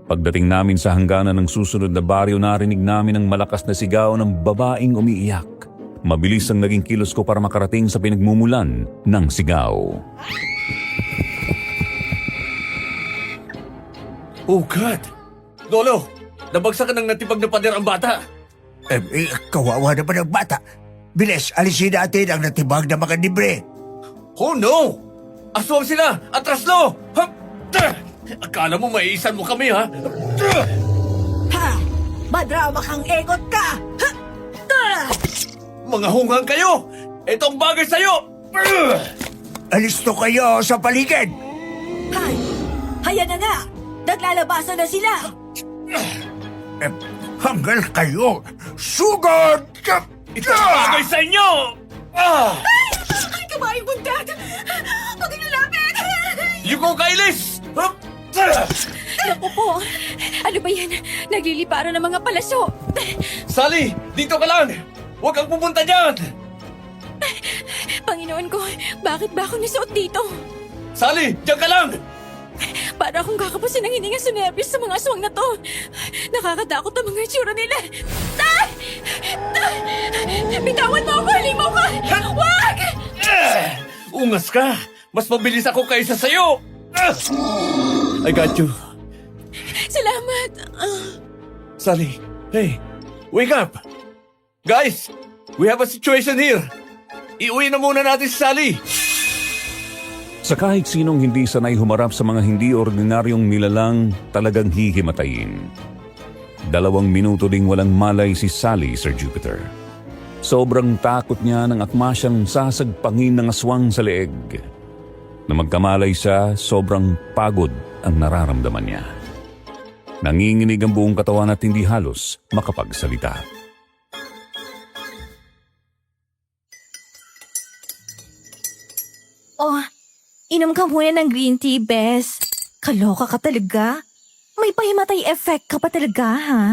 Speaker 3: Pagdating namin sa hangganan ng susunod na baryo, narinig namin ang malakas na sigaw ng babaeng umiiyak. Mabilis ang naging kilos ko para makarating sa pinagmumulan ng sigaw.
Speaker 1: Oh God! Lolo! Nabagsakan ng natibag na pader ang bata!
Speaker 2: Kawawa naman ang bata. Bilis, alisin natin ang natibag na mga libre.
Speaker 1: Oh no! Aswang sila! Atraslo! Akala mo maiisan mo kami, ha?
Speaker 5: Ha! Madrama kang egot ka! Ha!
Speaker 1: Mga hungang kayo! Ito ang bagay sa'yo!
Speaker 2: Alisto kayo sa paligid.
Speaker 5: Hay! Haya na nga! Naglalabasan na sila!
Speaker 2: Hanggal kayo! Sugod!
Speaker 1: Bagay sa inyo!
Speaker 5: Ay, kabaing buntat! Huwag niyo lapit!
Speaker 1: Yuko Kailis!
Speaker 4: Naku po! Ano ba yan? Nagliliparan ng mga palaso!
Speaker 1: Sally, dito ka lang! Huwag kang pupunta dyan!
Speaker 4: Panginoon ko, bakit ba ako nasuot dito?
Speaker 1: Sally, dyan ka lang!
Speaker 4: Para akong kakapasin ng hininga sa nervyos sa mga aswang na to. Nakakatakot ang mga itsura nila. Ah! Bitawan mo ako! Halimaw ka! Wag!
Speaker 1: Ungas ka! Mas mabilis ako kaysa sa'yo! I got you.
Speaker 4: Salamat!
Speaker 1: Sally, hey, wake up! Guys, we have a situation here. Iuwi na muna natin si Sally.
Speaker 3: Sa kahit sinong hindi sanay humarap sa mga hindi ordinaryong nilalang, talagang hihimatayin. 2 minuto ding walang malay si Sally, Sir Jupiter. Sobrang takot niya nang akma siyang sasagpangin ng aswang sa leeg. Na magkamalay siya, sobrang pagod ang nararamdaman niya. Nanginginig ang buong katawan at hindi halos makapagsalita.
Speaker 5: Oh, inom ka muna ng green tea, Bes. Kaloka ka talaga. May pahimatay effect ka pa talaga, ha?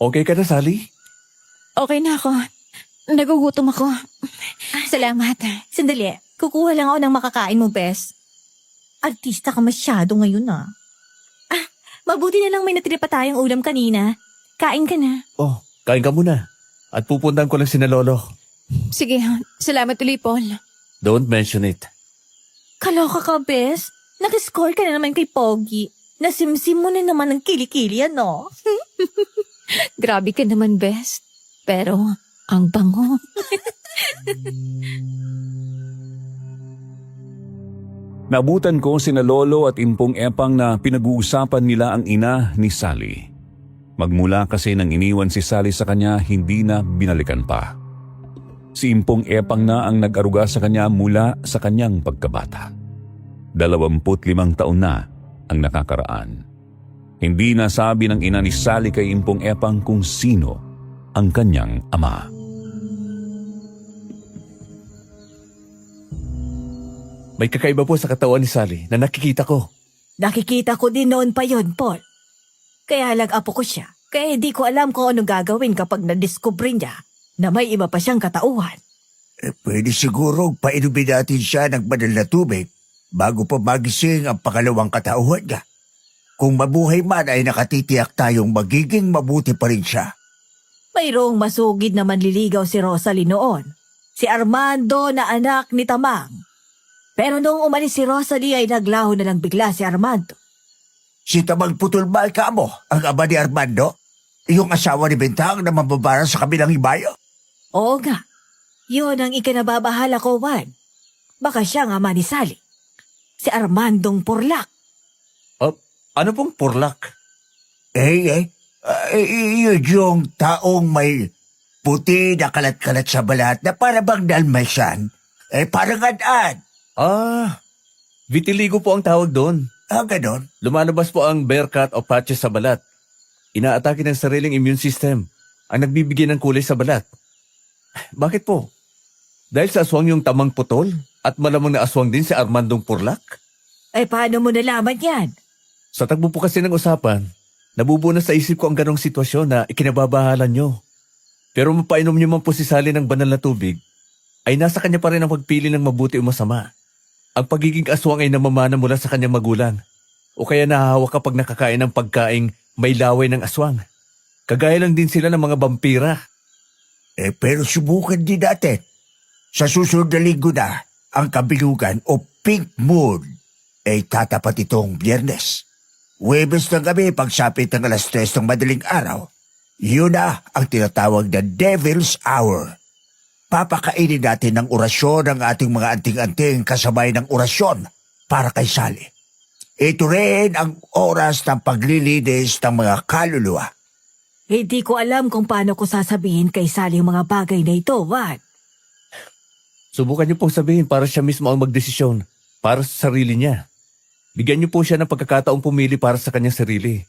Speaker 1: Okay ka na, Sally?
Speaker 4: Okay na ako. Nagugutom ako. Salamat.
Speaker 5: Sandali, kukuha lang ako ng makakain mo, Bes. Artista ka masyado ngayon, ah. Mabuti na lang may natira pa tayong ulam kanina. Kain ka na.
Speaker 1: Oh, kain ka muna. At pupuntahan ko lang si na Lolo.
Speaker 4: Sige, salamat ulit, Paul.
Speaker 1: Don't mention it.
Speaker 5: Kaloka ka, Bes. Nag-score ka na naman kay Pogi. Nasimsim mo na naman ng kilikili, ano?
Speaker 4: Grabe ka naman, best. Pero, ang bango.
Speaker 3: Nabutan ko sina Lolo at Impong Epang na pinag-uusapan nila ang ina ni Sally. Magmula kasi nang iniwan si Sally sa kanya, hindi na binalikan pa. Si Impong Epang na ang nag-aruga sa kanya mula sa kanyang pagkabata. 25 taon na ang nakakaraan. Hindi nasabi ng ina ni Sally kay Impong Epang kung sino ang kanyang ama.
Speaker 1: May kakaiba po sa katawan ni Sally na nakikita ko.
Speaker 5: Nakikita ko din noon pa yon, Paul. Kaya apo ko siya. Kaya di ko alam kung ano gagawin kapag nadiskubre niya na may iba pa siyang katauhan.
Speaker 2: Pwede siguro painumin natin siya ng banal na tubig bago pa magising ang pangalawang katauhan niya. Kung mabuhay man ay nakatitiyak tayong magiging mabuti pa rin siya.
Speaker 5: Mayroong masugid na manliligaw si Rosalie noon. Si Armando na anak ni Tamang. Pero nung umalis si Rosalie ay naglaho na lang bigla si Armando.
Speaker 2: Si Tamang Putulmal ka mo, ang ama ni Armando? Yung asawa ni Bintang na mababara sa kabilang ibayo?
Speaker 5: Oo nga. Yun ang ikinababahala ko, Juan. Baka siya ang ama ni Sally. Si Armandong Porlak.
Speaker 1: Ano pong purlak?
Speaker 2: Yun yung taong may puti na kalat-kalat sa balat na parang dalmatian. Parang ad-ad.
Speaker 1: Vitiligo po ang tawag doon.
Speaker 2: Ganon.
Speaker 1: Lumalabas po ang bearcat o patches sa balat. Inaatake ng sariling immune system ang nagbibigay ng kulay sa balat. Bakit po? Dahil sa aswang yung Tamang Putol at malamang na aswang din si Armandong Porlak?
Speaker 5: Paano mo nalaman yan?
Speaker 1: Sa tagpo po kasi ng usapan, nabubuo na sa isip ko ang ganong sitwasyon na ikinababahalan nyo. Pero mapainom nyo man po si Sally ng banal na tubig, ay nasa kanya pa rin ang pagpili ng mabuti o masama. Ang pagiging aswang ay namamana mula sa kanyang magulang. O kaya nahahawa kapag nakakain ng pagkaing may laway ng aswang. Kagaya lang din sila ng mga vampira.
Speaker 2: Pero subukan din natin. Sa susunod na linggo na, ang kabilugan o pink moon ay tatapat itong Biyernes. Huwebes ng gabi pagsapit ng 3:00 ng madaling araw. Yun na ang tinatawag na Devil's Hour. Papakainin natin ng orasyon ang ating mga anting-anting kasabay ng orasyon para kay Sally. Ito rin ang oras ng paglilinis ng mga kaluluwa.
Speaker 5: Hindi ko alam kung paano ko sasabihin kay Sally ang mga bagay na ito, Juan.
Speaker 1: Subukan niyo pong sabihin para siya mismo ang magdesisyon para sa sarili niya. Bigyan niyo po siya ng pagkakataong pumili para sa kanyang sarili.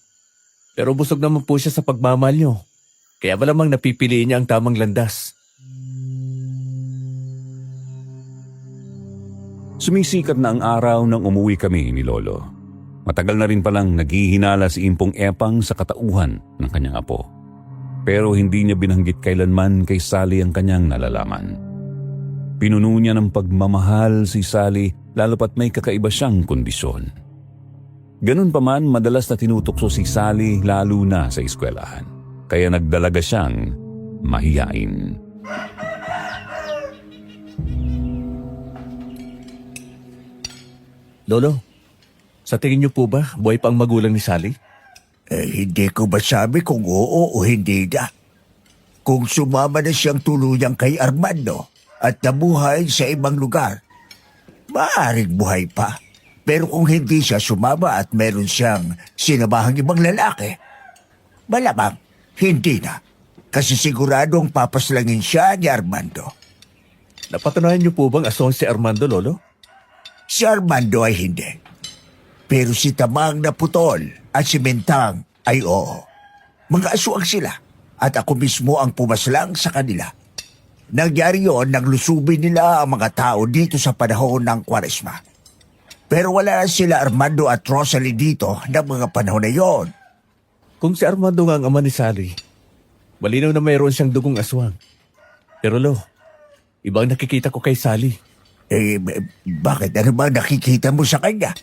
Speaker 1: Pero busog naman po siya sa pagmamahal niyo. Kaya malamang napipiliin niya ang tamang landas.
Speaker 3: Sumisikat na ang araw nang umuwi kami ni Lolo. Matagal na rin palang naghihinala si Impong Epang sa katauhan ng kanyang apo. Pero hindi niya binanggit kailanman kay Sally ang kanyang nalalaman. Pinuno niya ng pagmamahal si Sally lalo pat may kakaiba siyang kondisyon. Ganun pa man, madalas na tinutukso si Sally lalo na sa eskwelahan. Kaya nagdalaga siyang mahiyain.
Speaker 1: Lolo, sa tingin niyo po ba buhay pa ang magulang ni Sally?
Speaker 2: Hindi ko masabi kung oo o hindi na. Kung sumama na siyang tuluyang kay Armando at nabuhay sa ibang lugar, maaaring buhay pa. Pero kung hindi siya sumama at meron siyang sinamahang ibang lalaki, malamang hindi na. Kasi siguradong papaslangin siya ni Armando.
Speaker 1: Napatunayan niyo po bang aswang si Armando, Lolo?
Speaker 2: Si Armando ay hindi. Pero si Tamang na putol at si Mentang ay oo. Mga aswang sila at ako mismo ang pumaslang sa kanila. Nangyari yon nang lusubin nila ang mga tao dito sa panahon ng Kwaresma. Pero wala na sila Armando at Rosalie dito ng mga panahon na yon.
Speaker 1: Kung si Armando nga ang ama ni Sally, malinaw na mayroon siyang dugong aswang. Pero Lo, ibang nakikita ko kay Sally.
Speaker 2: Bakit? Ano ba nakikita mo sa kanya?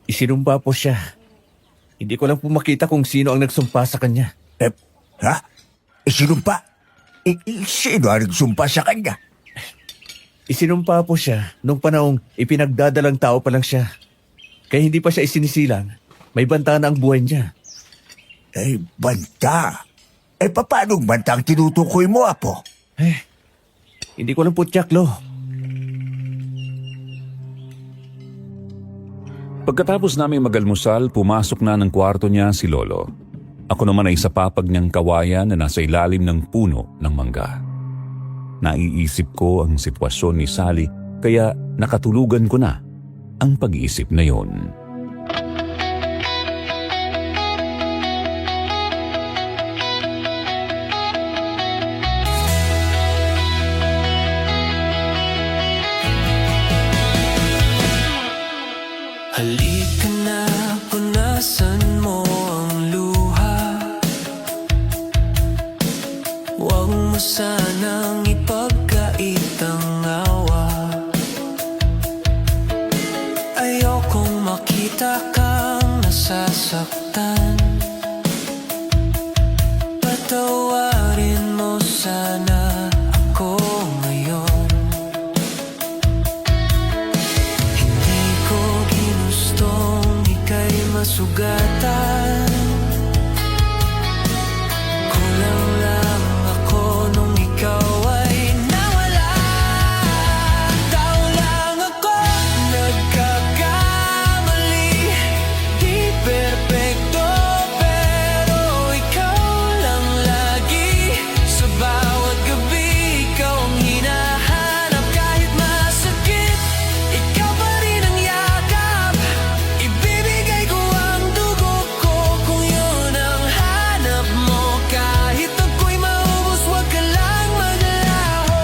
Speaker 1: Isinumpa po siya. Hindi ko lang po makita kung sino ang nagsumpa sa kanya.
Speaker 2: Ha? Sinumpa? Sino ang nagsumpa sa kanya?
Speaker 1: Isinumpa po siya nung panahong ipinagdadalang tao pa lang siya. Kaya hindi pa siya isinisilang. May banta na ang buhay niya.
Speaker 2: Banta? Paano banta ang tinutukoy mo, Apo?
Speaker 1: Hindi ko lang po tiyak, Lo.
Speaker 3: Pagkatapos namin magalmusal, pumasok na ng kwarto niya si Lolo. Ako naman ay sa papag niyang kawayan na nasa ilalim ng puno ng mangga. Naiisip ko ang sitwasyon ni Sally kaya nakatulugan ko na ang pag-iisip na yon.
Speaker 6: Halika na, punasan mo ang luha. Huwag mo sanang ipagkait ang awa. Ayokong makita kang nasasaktan. Patawarin mo sana ako ngayon. Hindi ko ginustong ika'y masugatan. Kulang lang ako nung ikaw ay nawala. Tao lang ako, nagkakamali. Di perpekto, pero ikaw lang lagi. Sa bawat gabi, ikaw ang hinahanap. Kahit masakit, ikaw pa rin ang yakap. Ibibigay ko ang dugo ko kung yun ang hanap mo. Kahit ako'y maubos, huwag ka lang maglaho.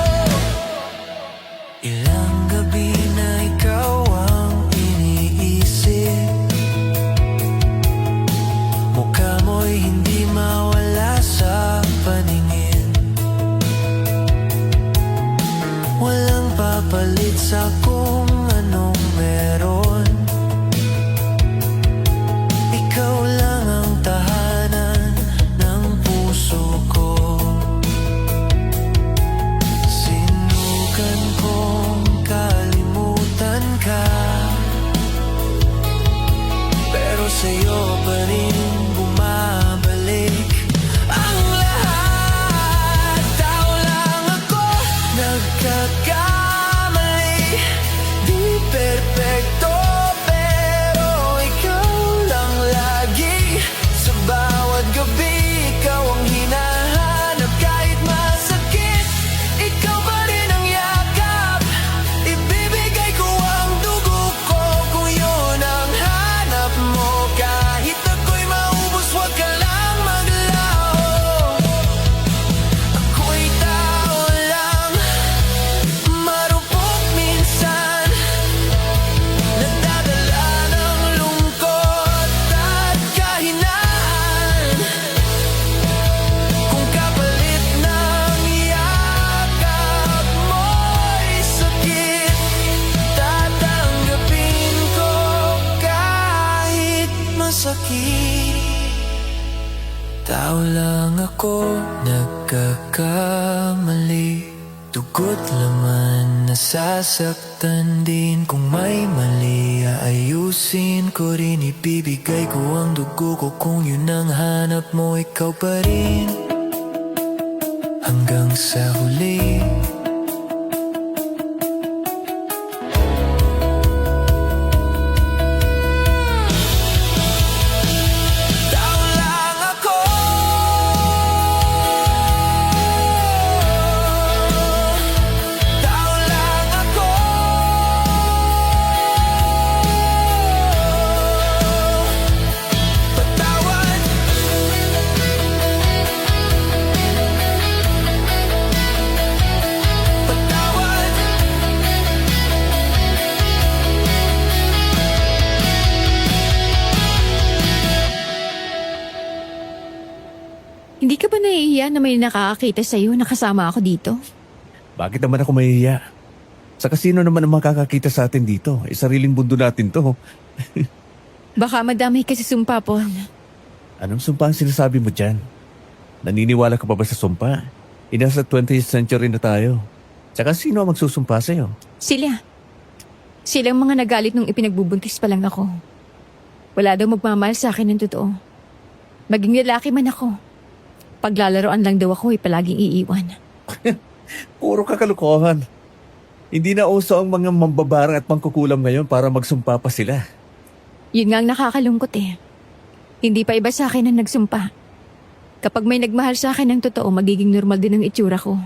Speaker 6: Ilang gabi na ikaw ang iniisip. Mukha mo'y hindi mawala sa paningin. Walang papalit sa kung anong meron. Ikaw lang ang tahanan ng puso ko. Sinukan kong kalimutan ka, pero sa'yo pa rin bumabalik ang lahat. Tao lang ako, nagkakamali. Di perpekto, pero ikaw lang lagi. Sa bawat gabi, ikaw ang hinahanap. Kahit masakit, ikaw pa rin ang yakap. Ibibigay ko ang dugo ko kung yun ang hanap. nagkakamali. Dugot laman, nasasaktan din. Kung may mali, aayusin ko rin. Ibibigay ko ang dugo ko. Kung yun ang hanap mo, ikaw pa rin. Hanggang sa huli. Tao lang ako. Tao lang ako. Patawad. Patawad.
Speaker 4: Hindi ka ba nahihiya na may nakakakita sa'yo na kasama ako dito?
Speaker 1: Bakit naman ako mahihiya? Sa kasino naman ang makakakita sa atin dito? Sariling mundo natin to.
Speaker 4: Baka madami kasi sumpa, Paul.
Speaker 1: Anong sumpa ang sinasabi mo dyan? Naniniwala ka pa ba sa sumpa? Nasa 20th century na tayo. Tsaka sino ang magsusumpa sa'yo?
Speaker 4: Sila. Silang mga nagalit nung ipinagbubuntis pa lang ako. Wala daw magmamahal sa akin ng totoo. Maging lalaki man ako. Paglalaroan lang daw ako palaging iiwan.
Speaker 1: Puro kakalukuhan. Hindi na uso ang mga mambabarang at mangkukulam ngayon para magsumpa pa sila.
Speaker 4: Yun nga ang nakakalungkot eh. Hindi pa iba sa akin ang nagsumpa. Kapag may nagmahal sa akin ng totoo, magiging normal din ang itsura ko.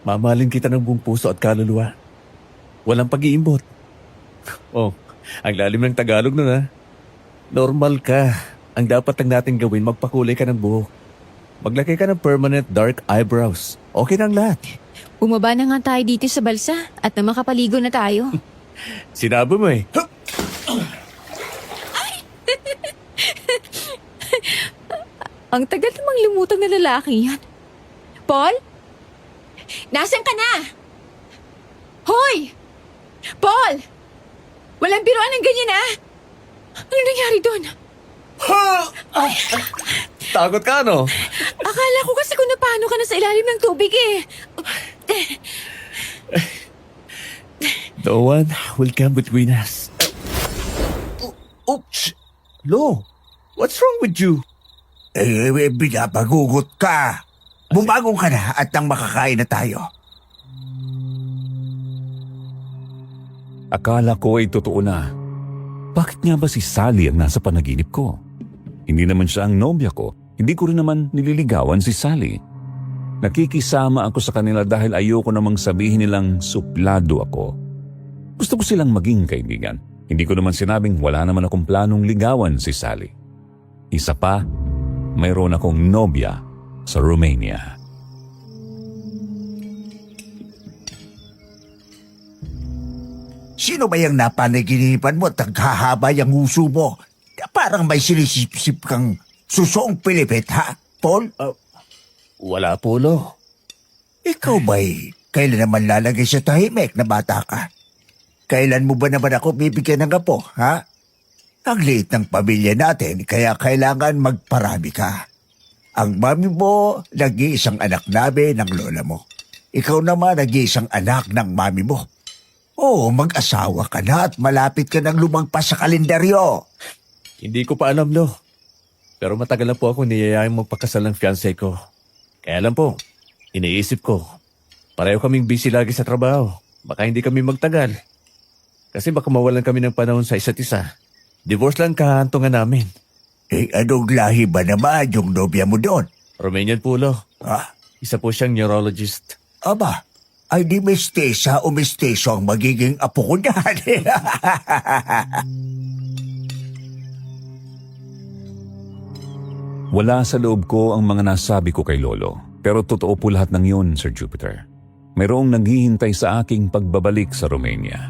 Speaker 1: Mamahalin kita ng buong puso at kaluluwa. Walang pag-iimbot. Oh, ang lalim ng Tagalog nun ha. Normal ka. Ang dapat lang natin gawin, magpakulay ka ng buhok. Maglagay ka ng permanent dark eyebrows. Okay na ang lahat.
Speaker 4: Bumaba na nga tayo dito sa balsa at na makapaligo na tayo.
Speaker 1: Sinabi mo eh.
Speaker 4: Ang tagal namang lumutang na lalaki yan. Paul? Nasaan ka na? Hoy! Paul! Walang biruan ng ganyan ah! Ano nangyari doon?
Speaker 1: Takot ka no?
Speaker 4: Akala ko kasi kung napano ka na sa ilalim ng tubig eh.
Speaker 1: No one will come between us. Oops! Lo, what's wrong with you?
Speaker 2: Binabagugot ka. Bumangon ka na at nang makakain na tayo.
Speaker 3: Akala ko ay totoo na. Bakit nga ba si Sally ang nasa panaginip ko? Hindi naman siya ang nobya ko. Hindi ko rin naman nililigawan si Sally. Nakikisama ako sa kanila dahil ayoko namang sabihin nilang suplado ako. Gusto ko silang maging kaibigan. Hindi ko naman sinabing wala naman akong planong ligawan si Sally. Isa pa, mayroon akong nobya sa Romania.
Speaker 2: Sino ba yung napanaginipan mo at naghahaba yung uso mo? Parang may sinisip-sip kang susong Pilipit, ha, Paul?
Speaker 1: Wala po, Lo.
Speaker 2: Ikaw ba'y kailan naman lalagay sa tahimik na bata ka? Kailan mo ba naman ako bibigyan ng apo, ha? Ang liit ng pamilya natin, kaya kailangan magparami ka. Ang mami mo, nag-iisang anak namin ng lola mo. Ikaw naman, nag-iisang anak ng mami mo. Oo, mag-asawa ka na at malapit ka nang lumagpas sa kalendaryo.
Speaker 1: Hindi ko pa alam, Lo. Pero matagal na po ako niyayayang magpakasal ng fiancé ko. Kaya lang po, iniisip ko, pareho kaming busy lagi sa trabaho. Baka hindi kami magtagal. Kasi baka mawalan kami ng panahon sa isa't isa. Divorce lang kahantungan namin.
Speaker 2: Anong lahi ba naman yung nobya mo doon?
Speaker 1: Romanian po, Lo.
Speaker 2: Ha?
Speaker 1: Isa po siyang neurologist.
Speaker 2: Aba, ay di mestesa o mesteso ang magiging apo ko niyan.
Speaker 3: Wala sa loob ko ang mga nasabi ko kay Lolo. Pero totoo po lahat ng yun, Sir Jupiter. Mayroong naghihintay sa aking pagbabalik sa Romania.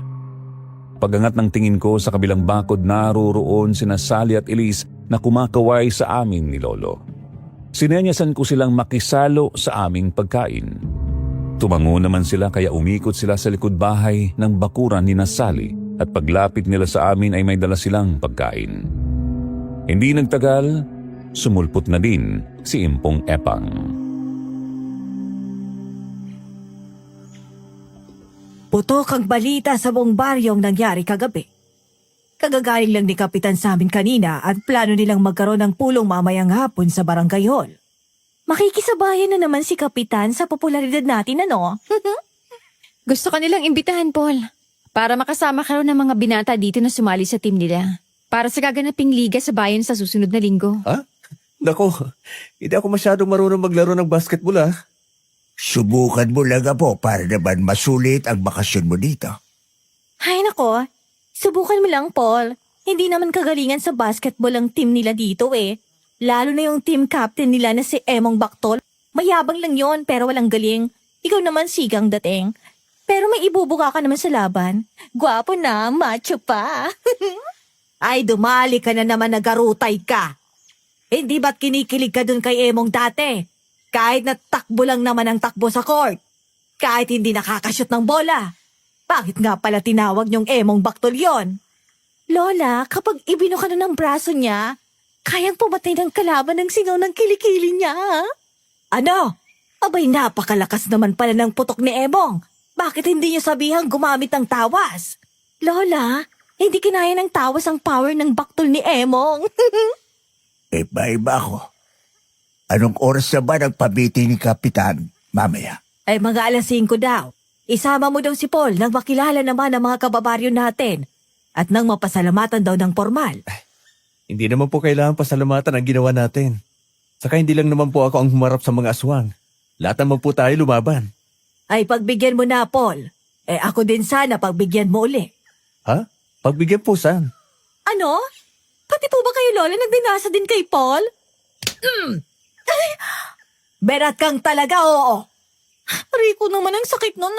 Speaker 3: Pagangat ng tingin ko sa kabilang bakod, naroroon sina Sally at Elise na kumakaway sa amin ni Lolo. Sinenyasan ko silang makisalo sa aming pagkain. Tumango naman sila kaya umikot sila sa likod bahay ng bakuran ni Sally at paglapit nila sa amin ay may dala silang pagkain. Hindi nagtagal, sumulpot na din si Impong Epang.
Speaker 5: Putok ang balita sa buong baryong nangyari kagabi. Kagagaling lang ni Kapitan sa amin kanina at plano nilang magkaroon ng pulong mamayang hapon sa barangay hall. Makikisabayan na naman si Kapitan sa popularidad natin, ano?
Speaker 4: Gusto ka nilang imbitahan, Paul. Para makasama ka raw ng mga binata dito na sumali sa team nila. Para sa gaganaping liga sa bayan sa susunod na linggo.
Speaker 1: Ha? Nako, hindi ako masyadong marunong maglaro ng basketball
Speaker 2: Subukan mo lang po para naman masulit ang bakasyon mo dito.
Speaker 5: Ay nako, subukan mo lang, Paul. Hindi naman kagalingan sa basketball ang team nila dito eh. Lalo na yung team captain nila na si Emong Baktol. Mayabang lang yon pero walang galing. Ikaw naman sigang dating. Pero may ibubuka ka naman sa laban. Gwapo na, macho pa. Ay, dumali ka na naman, nagarutay ka. Hindi ba't kinikilig ka dun kay Emong dati? Kahit natakbo lang naman ang takbo sa court. Kahit hindi nakakashoot ng bola. Bakit nga pala tinawag niyong Emong Baktol yon? Lola, kapag ibino ka na ng braso niya, kayang pumatay ng kalaban ng singaw ng kilikili niya. Ano? Abay, napakalakas naman pala ng putok ni Emong. Bakit hindi niyo sabihang gumamit ng tawas? Lola, hindi kinaya ng tawas ang power ng baktol ni Emong.
Speaker 2: Iba-iba ako. Anong oras na ba nagpabiti ni Kapitan mamaya?
Speaker 5: Ay mga 5:00 daw. Isama mo daw si Paul nang makilala naman ang mga kababaryo natin at nang mapasalamatan daw ng formal.
Speaker 1: Hindi naman po kailangan pasalamatan ang ginawa natin. Saka hindi lang naman po ako ang humarap sa mga aswang. Lahat naman po tayo lumaban.
Speaker 5: Ay pagbigyan mo na, Paul. Ako din sana pagbigyan mo uli.
Speaker 1: Ha? Pagbigyan po saan?
Speaker 5: Ano? Pati po ba kayo, Lola, nagdinasa din kay Paul? Berat kang talaga, oo. Rico naman ang sakit nun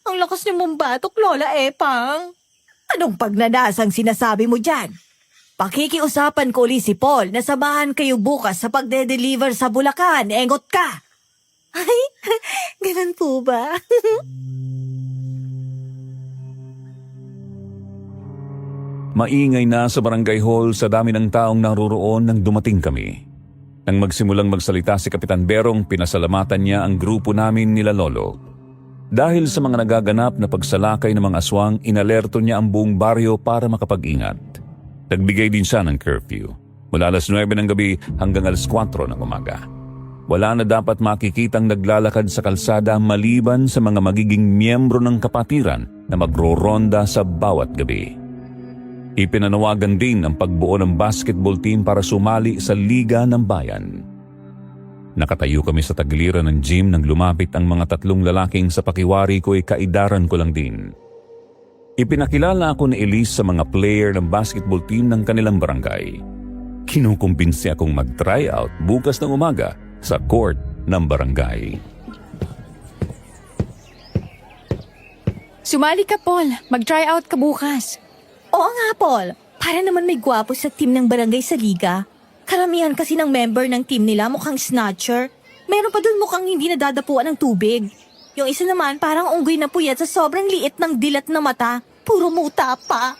Speaker 5: Ang lakas niyo mong batok, Lola Epang. Anong pagnanasang sinasabi mo dyan? Pakikiusapan ko uli si Paul na samahan kayo bukas sa pagde-deliver sa Bulacan. Engot ka! Ay, ganun po ba?
Speaker 3: Maingay na sa barangay hall sa dami ng taong naroroon nang dumating kami. Nang magsimulang magsalita si Kapitan Berong, pinasalamatan niya ang grupo namin nila Lolo. Dahil sa mga nagaganap na pagsalakay ng mga aswang, inalerto niya ang buong baryo para makapag-ingat. Nagbigay din siya ng curfew, mula 9 ng gabi hanggang 4 ng umaga. Wala na dapat makikitang naglalakad sa kalsada maliban sa mga magiging miyembro ng kapatiran na magro-ronda sa bawat gabi. Ipinanawagan din ang pagbuo ng basketball team para sumali sa Liga ng Bayan. Nakatayo kami sa tagiliran ng gym nang lumapit ang mga 3 lalaking sa pakiwari ko'y kaidaran ko lang din. Ipinakilala ako ni Elise sa mga player ng basketball team ng kanilang barangay. Kinukumbinsi akong mag-try out bukas ng umaga sa court ng barangay.
Speaker 4: Sumali ka, Paul. Mag-try out ka bukas.
Speaker 5: Oo nga, Paul. Para naman may gwapo sa team ng barangay sa liga. Karamihan kasi ng member ng team nila mukhang snatcher. Meron pa dun mukhang hindi nadadapuan ng tubig. Yung isa naman parang unggoy na puyat sa sobrang liit ng dilat na mata. Puro muta pa.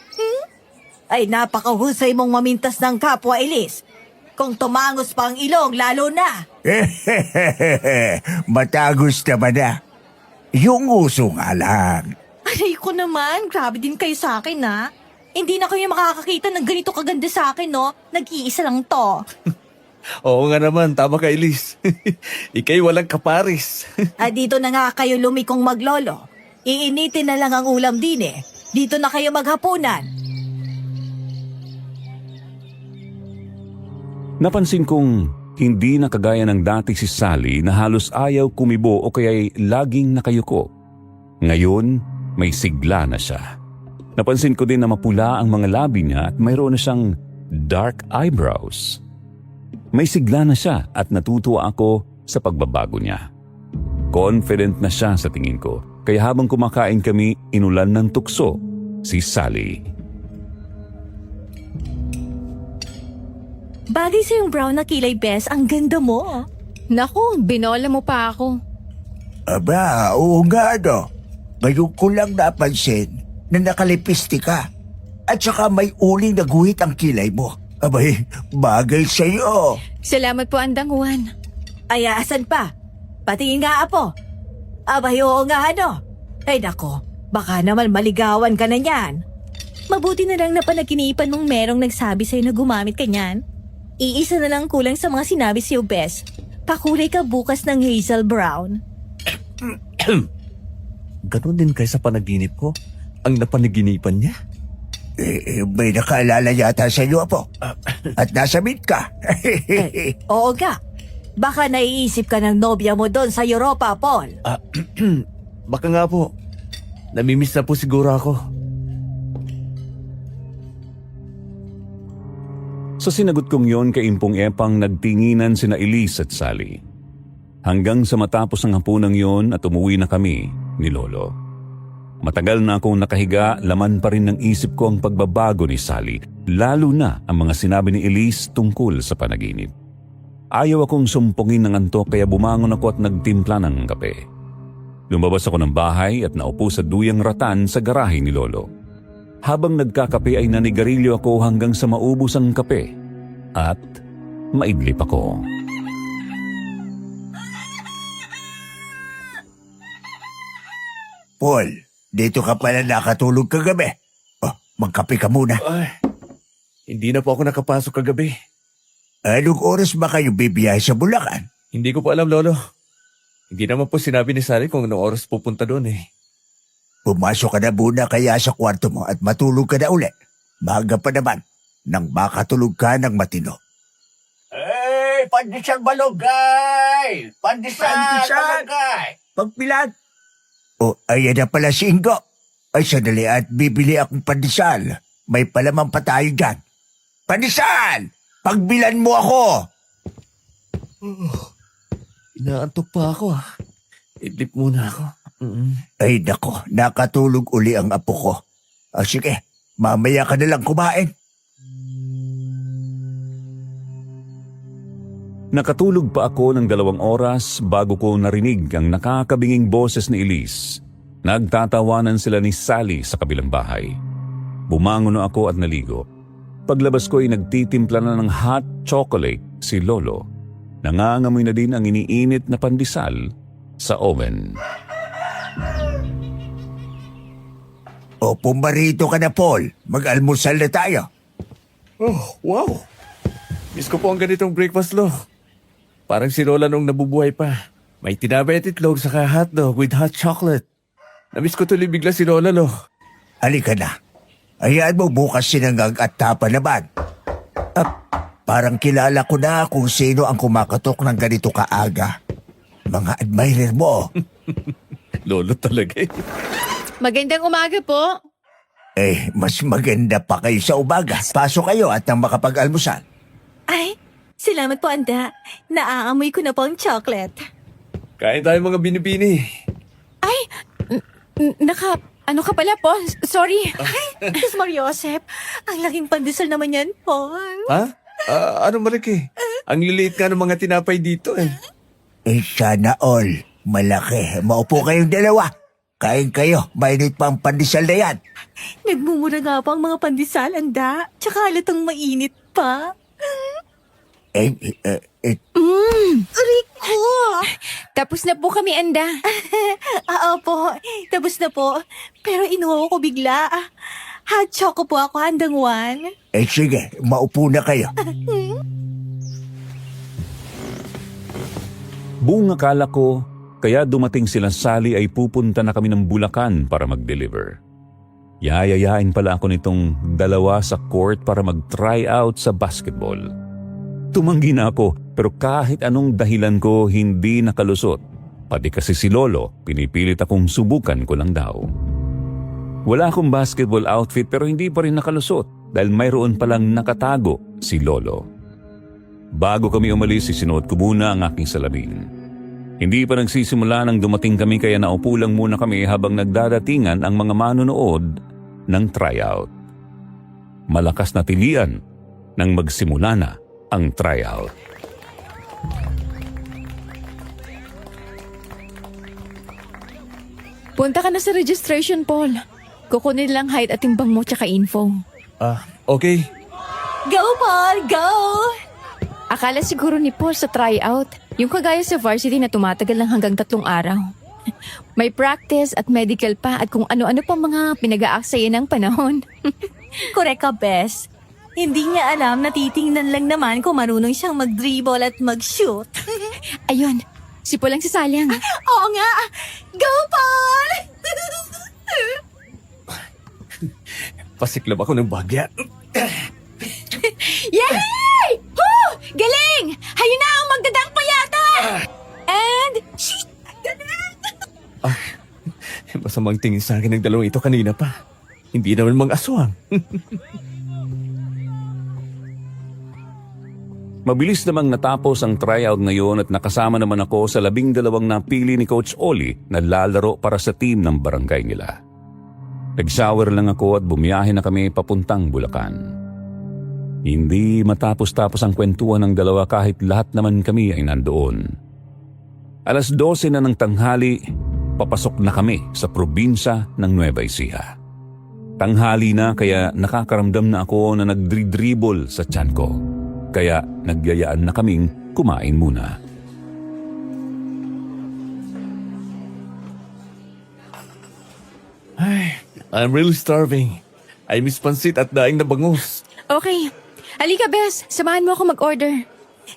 Speaker 5: Ay napakahusay mong mamintas ng kapwa, Elise. Kung tumangos pa ang ilong, lalo na.
Speaker 2: Matagos naman na. Yung uso nga lang.
Speaker 5: Aray ko naman, grabe din kayo sa akin Hindi na kayo makakakita ng ganito kaganda sa akin, no? Nag-iisa lang to.
Speaker 1: Oo nga naman, tama ka Elise. Ika'y walang kaparis.
Speaker 5: Dito na nga kayo lumikong maglolo. Iinitin na lang ang ulam din Dito na kayo maghapunan.
Speaker 3: Napansin kong hindi na kagaya ng dati si Sally na halos ayaw kumibo o kaya'y laging nakayuko. Ngayon, may sigla na siya. Napansin ko din na mapula ang mga labi niya at mayroon na siyang dark eyebrows. May sigla na siya at natutuwa ako sa pagbabago niya. Confident na siya sa tingin ko, kaya habang kumakain kami, inulan ng tukso si Sally.
Speaker 5: Bagay sa yung brown na kilay, Bes. Ang ganda mo.
Speaker 4: Naku, binola mo pa ako.
Speaker 2: Aba, oo nga Ngayon ko lang napansin na nakalipistik ka. At saka may uling na guhit ang kilay mo. Abay, bagay sa'yo.
Speaker 4: Salamat po, Andang Juan.
Speaker 5: Ay, asan pa? Patingin nga, Apo. Abay, oo nga, Ay, nako. Baka naman maligawan ka na niyan. Mabuti na lang na panaginipan mong merong nagsabi sa'yo na gumamit ka niyan. Iisa na lang kulang sa mga sinabi sa'yo, Bes. Pakulay ka bukas ng hazel brown.
Speaker 1: Ganon din kay sa panaginip ko. Ang napanaginipan niya.
Speaker 2: May nakaalala yata sa iyo, Apo. At nasa meet ka.
Speaker 5: Oo ga. Baka naiisip ka ng nobya mo doon sa Europa, Paul.
Speaker 1: Baka nga po. Namimiss na po siguro ako.
Speaker 3: Sa sinagot kong yon kay Impong Epang nagtinginan sina Elise at Sally. Hanggang sa matapos ang hapunang yon at umuwi na kami ni Lolo. Matagal na akong nakahiga, laman pa rin ng isip ko ang pagbabago ni Sally, lalo na ang mga sinabi ni Elise tungkol sa panaginip. Ayaw akong sumpungin ng antok kaya bumangon ako at nagtimpla ng kape. Lumabas ako ng bahay at naupo sa duyang ratan sa garahe ni Lolo. Habang nagkakape ay nanigarilyo ako hanggang sa maubos ang kape at maidlip ako.
Speaker 2: Paul, dito ka pala nakatulog kagabi. Oh, magkape ka muna.
Speaker 1: Ay, hindi na po ako nakapasok kagabi.
Speaker 2: Anong oras ba kayo bibiyahe sa Bulacan?
Speaker 1: Hindi ko po alam, Lolo. Hindi naman po sinabi ni Sally kung anong oras pupunta doon eh.
Speaker 2: Pumasok ka na muna kaya sa kwarto mo at matulog ka na uli. Maaga pa naman nang makatulog ka ng matino. Hey, pandesal balogay! Pandesal balogay! Pagpilan! Oh, ayan na pala si Ingo. Ay, sandali at bibili akong pandesal. May palaman pa tayo dyan. Pandesal! Pagbilan mo ako!
Speaker 1: Inaantok pa ako ah. Idlip muna ako.
Speaker 2: Ay, nako, nakatulog uli ang apo ko. Sige, mamaya ka na lang kumain.
Speaker 3: Nakatulog pa ako ng 2 oras bago ko narinig ang nakakabinging boses ni Elise. Nagtatawanan sila ni Sally sa kabilang bahay. Bumangon na ako at naligo. Paglabas ko ay nagtitimpla na ng hot chocolate si Lolo. Nangangamoy na din ang iniinit na pandesal sa oven.
Speaker 2: O pumarito ka na, Paul. Mag-almusal na tayo.
Speaker 1: Oh, wow. Miss ko po ang ganitong breakfast, Lo. Parang si Lola nung nabubuhay pa. May tinapay at itlog saka hotdog with hot chocolate. Namiss ko tuloy bigla si Lola, Lo.
Speaker 2: Halika na. Hayaan mo bukas sinangag at tapa naman. Parang kilala ko na kung sino ang kumakatok ng ganito kaaga. Mga admirer mo.
Speaker 1: Lolo talaga eh.
Speaker 4: Magandang umaga po.
Speaker 2: Mas maganda pa kayo sa umaga. Pasok kayo at nang makapag-almusal.
Speaker 5: Ay, salamat po, Anda. Naaamoy ko na po ang chocolate.
Speaker 1: Kain tayo mga binibini.
Speaker 4: Ay, ano ka pala po? Sorry.
Speaker 5: Diyos Mariosep, ang laking pandesal naman yan, Paul.
Speaker 1: Ha? Ano malaki? Ang liliit nga ng mga tinapay dito eh.
Speaker 2: Sana all. Malaki. Maupo kayong dalawa. Kain kayo. Mainit pa ang pandesal na yan.
Speaker 5: Nagmumura nga pa ang mga pandesal, Anda. Tsaka halatang mainit pa. Rico!
Speaker 4: Tapos na po kami, Anda.
Speaker 5: Opo, tapos na po. Pero inuho ko bigla. Hot choco po ako, Handang Juan.
Speaker 2: Sige. Maupo na kayo.
Speaker 3: Buong akala ko, kaya dumating sila Sally ay pupunta na kami ng Bulacan para mag-deliver. Yayayain pala ako nitong 2 sa court para mag-try out sa basketball. Tumanggi na ako pero kahit anong dahilan ko hindi nakalusot. Pati kasi si Lolo, pinipilit akong subukan ko lang daw. Wala akong basketball outfit pero hindi pa rin nakalusot dahil mayroon palang nakatago si Lolo. Bago kami umalis, sinuot ko muna ang aking salamin. Hindi pa nagsisimula nang dumating kami kaya naupo lang muna kami habang nagdadatingan ang mga manonood ng tryout. Malakas na tilian nang magsimula na ang tryout.
Speaker 4: Punta ka na sa registration, Paul. Kukunin lang height at timbang mo tsaka info.
Speaker 1: Okay.
Speaker 5: Go, Paul! Go!
Speaker 4: Akala siguro ni Paul sa tryout, yung kagaya sa varsity na tumatagal lang hanggang 3 araw. May practice at medical pa at kung ano-ano pa mga pinag-aaksaya ng panahon.
Speaker 5: Correct ka, Bes. Hindi niya alam na titingnan lang naman kung marunong siyang mag-dribble at mag-shoot.
Speaker 4: Ayun, si Paul ang sasalang.
Speaker 5: Oo nga! Go, Paul!
Speaker 1: Pasiklab ako ng bagya.
Speaker 4: Yay! Woo! Galing! Hayo na ang magdadang payata! And, shit! Galing!
Speaker 1: Masamang tingin sa akin ng dalawang ito kanina pa. Hindi naman mga aswang.
Speaker 3: Mabilis namang natapos ang tryout ngayon at nakasama naman ako sa 12 napili ni Coach Oli na lalaro para sa team ng barangay nila. Nag-shower lang ako at bumiyahe na kami papuntang Bulacan. Hindi matapos-tapos ang kwentuhan ng dalawa kahit lahat naman kami ay nandoon. 12:00 na ng tanghali, papasok na kami sa probinsya ng Nueva Ecija. Tanghali na kaya nakakaramdam na ako na nagdridribble sa tiyan ko. Kaya nagyayaan na kaming kumain muna.
Speaker 1: I'm really starving. I miss pansit at daing na bangus.
Speaker 4: Okay. Halika, Bes. Samahan mo ako mag-order.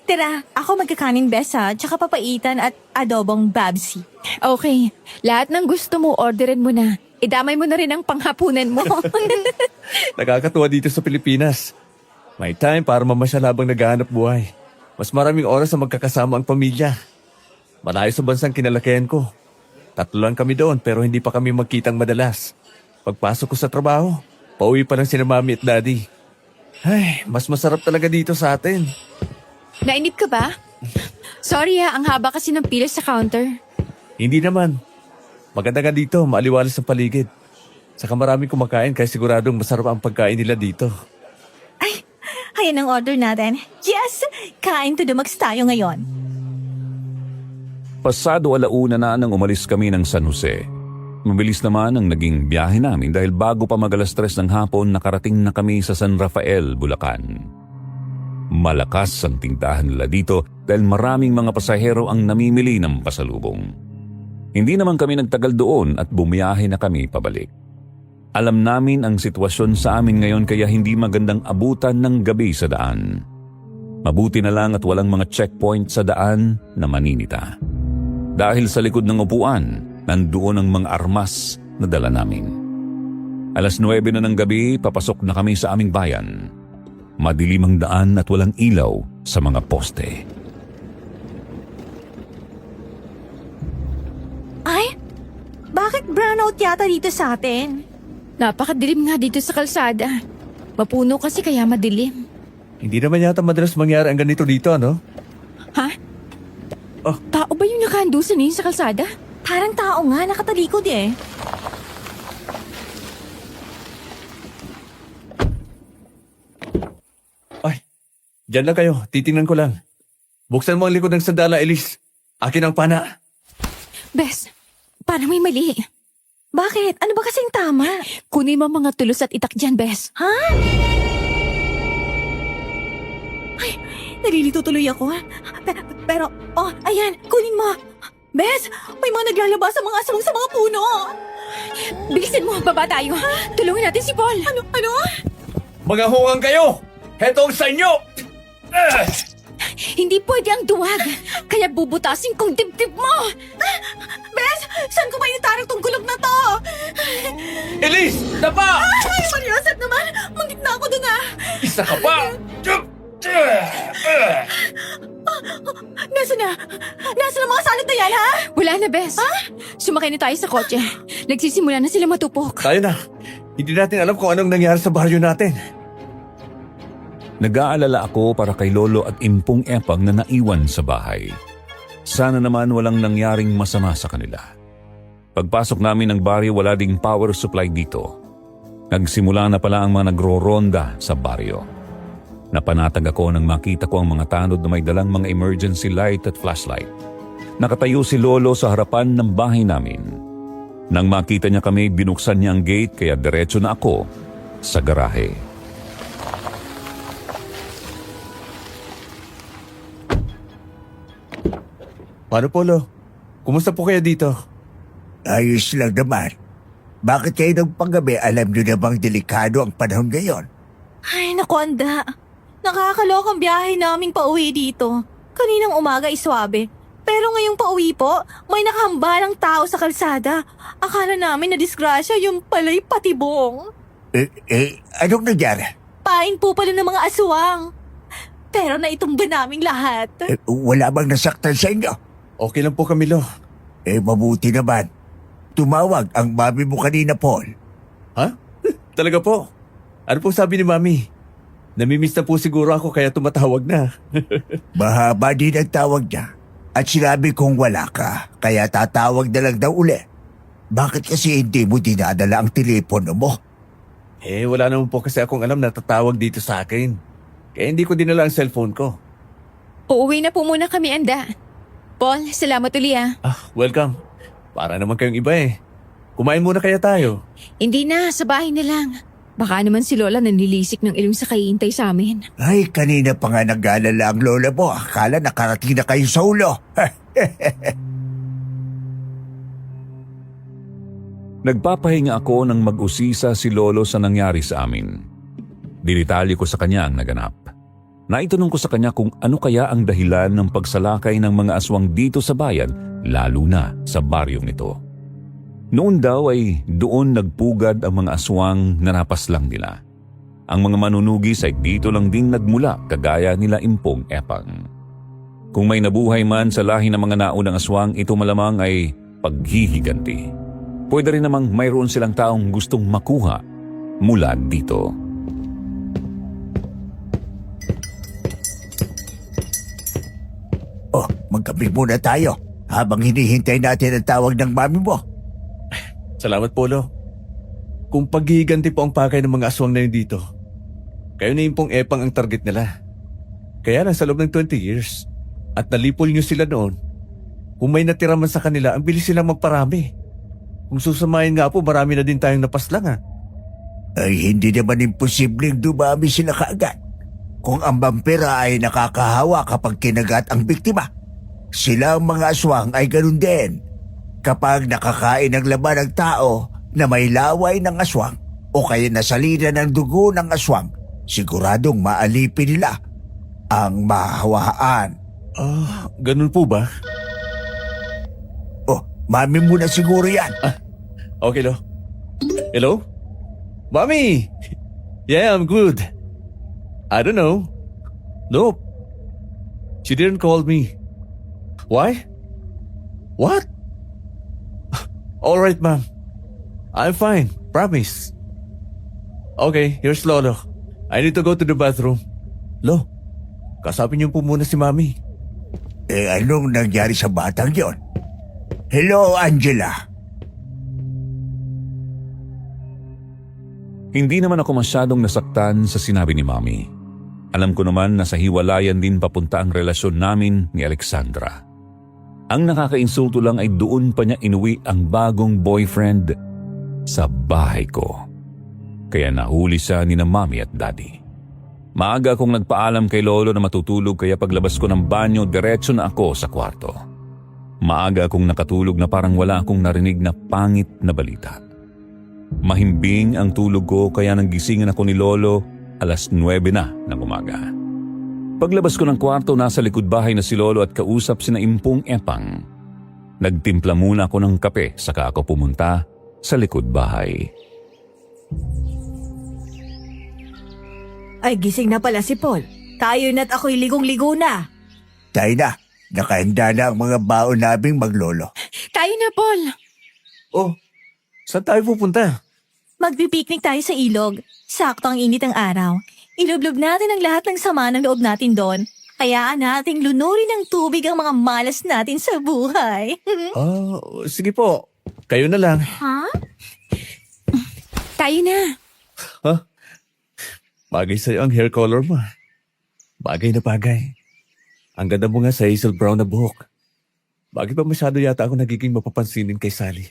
Speaker 5: Tara, ako magkakanin, Bes, ha? Tsaka papaitan at adobong babsi.
Speaker 4: Okay. Lahat ng gusto mo, orderin mo na. Idamay mo na rin ang panghapunan mo.
Speaker 1: Nakakatuwa dito sa Pilipinas. May time para mamasyal habang naghahanap buhay. Mas maraming oras na magkakasama ang pamilya. Malayo sa bansang kinalakihan ko. 3 lang kami doon pero hindi pa kami magkitang madalas. Pagpasok ko sa trabaho, pauwi pa lang sina mami at daddy. Ay, mas masarap talaga dito sa atin.
Speaker 4: Nainip ka ba? Sorry ang haba kasi ng pila sa counter.
Speaker 1: Hindi naman. Maganda nga dito, maaliwalas ang paligid. Saka maraming kumakain kaya siguradong masarap ang pagkain nila dito.
Speaker 5: Ayan ang order natin. Yes! Kain to the max tayo ngayon.
Speaker 3: Pasado 1:00 na nang umalis kami ng San Jose. Mabilis naman ang naging biyahe namin dahil bago pa mag-3 ng hapon nakarating na kami sa San Rafael, Bulacan. Malakas ang tindahan nila dito dahil maraming mga pasahero ang namimili ng pasalubong. Hindi naman kami nagtagal doon at bumiyahe na kami pabalik. Alam namin ang sitwasyon sa amin ngayon kaya hindi magandang abutan ng gabi sa daan. Mabuti na lang at walang mga checkpoint sa daan na maninita. Dahil sa likod ng upuan, nandoon ang mga armas na dala namin. 9:00 na ng gabi, papasok na kami sa aming bayan. Madilim ang daan at walang ilaw sa mga poste.
Speaker 5: Ay, bakit brownout yata dito sa atin?
Speaker 4: Napakadilim nga dito sa kalsada. Mapuno kasi kaya madilim.
Speaker 1: Hindi naman yata madalas mangyari ang ganito dito, ano?
Speaker 4: Ha?
Speaker 1: Oh.
Speaker 4: Tao ba yung nakahandusan niyo sa kalsada?
Speaker 5: Parang tao nga, nakatalikod eh.
Speaker 1: Ay, dyan lang kayo. Titingnan ko lang. Buksan mo ang likod ng sandala, Elise. Akin ang pana.
Speaker 4: Bes, parang may mali.
Speaker 5: Bakit? Ano ba kasing tama?
Speaker 4: Kunin mo mga tulos at itak dyan, Bes.
Speaker 5: Ha? Ay, nalilito tuloy ako. Pero, oh, ayan, kunin mo. Bes, may mga naglalabas sa mga aswang sa mga puno.
Speaker 4: Bilisan mo, baba tayo. Tulungan natin si Paul.
Speaker 5: Ano?
Speaker 1: Mga hungang kayo! Heto ang sa inyo!
Speaker 4: Hindi pwede ang duwag. Kaya bubutasin kong dibdib mo.
Speaker 5: Bes, saan ko ba initarang tong gulog na to?
Speaker 1: Elise! Dapa!
Speaker 5: Ay, Mariosat naman. Muntik na ako dun ah.
Speaker 1: Isa ka pa!
Speaker 5: Nasaan na? Nasaan ang mga salot na yan, ha?
Speaker 4: Wala na, Bes. Sumakay na tayo sa kotse. Nagsisimula na sila matupok.
Speaker 1: Tayo na. Hindi natin alam kung anong nangyari sa baryo natin.
Speaker 3: Nag-aalala ako para kay Lolo at Impong Epang na naiwan sa bahay. Sana naman walang nangyaring masama sa kanila. Pagpasok namin ng baryo, wala ding power supply dito. Nagsimula na pala ang mga nagro-ronda sa baryo. Napanatag ako nang makita ko ang mga tanod na may dalang mga emergency light at flashlight. Nakatayo si Lolo sa harapan ng bahay namin. Nang makita niya kami, binuksan niya ang gate kaya diretso na ako sa garahe.
Speaker 1: Paano, Polo? Kumusta po kayo dito?
Speaker 2: Ayos lang naman. Bakit kayo nagpanggabi? Alam nyo na bang delikado ang panahon ngayon?
Speaker 5: Ay, naku, Anda. Nakakalokang biyahe naming pauwi dito. Kaninang umaga iswabe. Pero ngayong pauwi po, may nakahambalang tao sa kalsada. Akala namin na disgrasya, yung pala'y patibong.
Speaker 2: Anong nangyari?
Speaker 5: Pain po pala ng mga aswang. Pero naitumba naming lahat.
Speaker 2: Wala bang nasaktan sa inyo?
Speaker 1: Okay lang po kami, Lo.
Speaker 2: Mabuti naman. Tumawag ang mami mo kanina, Paul.
Speaker 1: Ha? Talaga po? Ano po sabi ni Mami? Namimiss na po siguro ako kaya tumatawag na.
Speaker 2: Mahaba din ang tawag niya. At sinabi kong wala ka, kaya tatawag na lang daw uli. Bakit kasi hindi mo dinadala ang telepono mo?
Speaker 1: Wala naman po kasi akong alam na tatawag dito sa akin. Kaya hindi ko dinala ang cellphone ko.
Speaker 4: Uuwi na po muna kami, Anda. Paul, salamat uli ah.
Speaker 1: Welcome. Para naman kayong iba eh. Kumain muna kaya tayo.
Speaker 4: Hindi na, sa bahay na lang. Baka naman si Lola nanlilisik ng ilong sa kaiintay sa amin.
Speaker 2: Ay, kanina pa nga nag-aalala ang lola mo. Akala nakarating na kayo sa ulo.
Speaker 3: Nagpapahinga ako nang mag-usisa si Lolo sa nangyari sa amin. Dinitalye ko sa kanya ang naganap. Naitanong ko sa kanya kung ano kaya ang dahilan ng pagsalakay ng mga aswang dito sa bayan, lalo na sa baryong ito. Noon daw ay doon nagpugad ang mga aswang na napaslang nila. Ang mga manunugis ay dito lang din nagmula kagaya nila Impong Epang. Kung may nabuhay man sa lahi ng mga naunang aswang, ito malamang ay paghihiganti. Pwede rin namang mayroon silang taong gustong makuha mula dito.
Speaker 2: Magkape muna tayo habang hinihintay natin ang tawag ng mami mo.
Speaker 1: Salamat po, Lo. Kung paghihiganti po ang pakay ng mga aswang na yun dito, kayo na yung pong epang ang target nila. Kaya nasa loob ng 20 years at nalipol nyo sila noon, kung may natira man sa kanila, ang bilis silang magparami. Kung susamahin nga po, marami na din tayong napaslang
Speaker 2: Ay, hindi naman imposibleng dumami sila kaagad. Kung ang vampira ay nakakahawa kapag kinagat ang biktima, sila ang mga aswang ay ganun din. Kapag nakakain ng laman ng tao na may laway ng aswang o kaya nasalina ng dugo ng aswang, siguradong maalipin nila ang mahawaan.
Speaker 1: Ganun po ba?
Speaker 2: Mami mo na siguro yan.
Speaker 1: Okay, Lo. Hello? Mommy! Yeah, I'm good. I don't know. Nope. She didn't call me. Why? What? All right, Mom. I'm fine. Promise. Okay, here's Lolo. I need to go to the bathroom. Lo, kasapin niyo po muna si Mami.
Speaker 2: Anong nangyari sa batang yon? Hello, Angela.
Speaker 3: Hindi naman ako masyadong nasaktan sa sinabi ni Mami. Alam ko naman na sa hiwalayan din papunta ang relasyon namin ni Alexandra. Ang nakakainsulto lang ay doon pa niya inuwi ang bagong boyfriend sa bahay ko. Kaya nahuli siya ni na Mami at Daddy. Maaga akong nagpaalam kay Lolo na matutulog kaya paglabas ko ng banyo, diretso na ako sa kwarto. Maaga akong nakatulog na parang wala akong narinig na pangit na balita. Mahimbing ang tulog ko kaya nanggisingan ako ni Lolo 9:00 na ng umaga. Paglabas ko ng kwarto, nasa likod bahay na si Lolo at kausap sina Impong Epang. Nagtimpla muna ako ng kape saka ako pumunta sa likod bahay.
Speaker 5: Ay, gising na pala si Paul. Tayo na't ako'y ligong-ligo na.
Speaker 2: Tayo na. Nakahanda na ang mga baon naming maglolo.
Speaker 4: Tayo na, Paul.
Speaker 1: Oh, saan tayo pupunta?
Speaker 5: Magpipiknik tayo sa ilog. Sakto ang init ng araw. Ilublob natin ang lahat ng sama ng loob natin doon. Hayaan nating lunurin ng tubig ang mga malas natin sa buhay.
Speaker 1: Sige po. Kayo na lang.
Speaker 5: Ha?
Speaker 4: Tayo na.
Speaker 1: Bagay sa'yo ang hair color mo. Bagay na bagay. Ang ganda mo nga sa hazel brown na buhok. Bakit ba masyado yata ako nagiging mapapansinin kay Sally?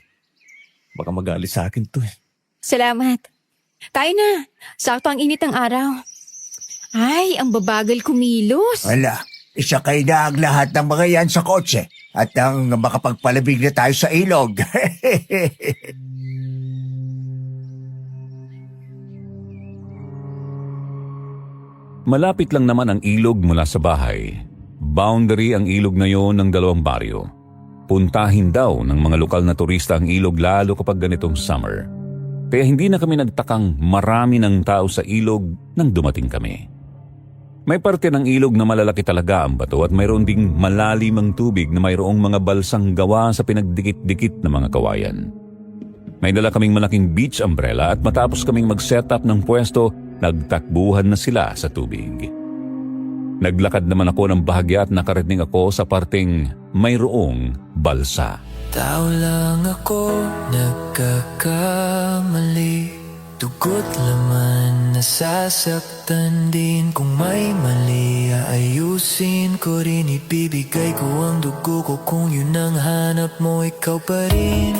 Speaker 1: Baka magalit sa akin to eh.
Speaker 4: Salamat. Tayo na. Sakto ang init ng araw. Ay, ang babagal kumilos.
Speaker 2: Wala, Isakay na ang lahat ng mga yan sa kotse at ang makapagpalamig na tayo sa ilog.
Speaker 3: Malapit lang naman ang ilog mula sa bahay. Boundary ang ilog na yon ng dalawang baryo. Puntahin daw ng mga lokal na turista ang ilog lalo kapag ganitong summer. Kaya hindi na kami nagtakang marami ng tao sa ilog nang dumating kami. May parte ng ilog na malalaki talaga ang bato at mayroon ding malalim ang tubig na mayroong mga balsang gawa sa pinagdikit-dikit na mga kawayan. May dala kaming malaking beach umbrella at matapos kaming mag-set up ng pwesto, nagtakbuhan na sila sa tubig. Naglakad naman ako ng bahagya at nakarating ako sa parteng mayroong balsa.
Speaker 6: Tao lang ako, nagkakamali. Dugot laman, nasasaktan din. Kung may mali, aayusin ko rin. Ibibigay ko ang dugo ko. Kung yun ang hanap mo, ikaw pa rin.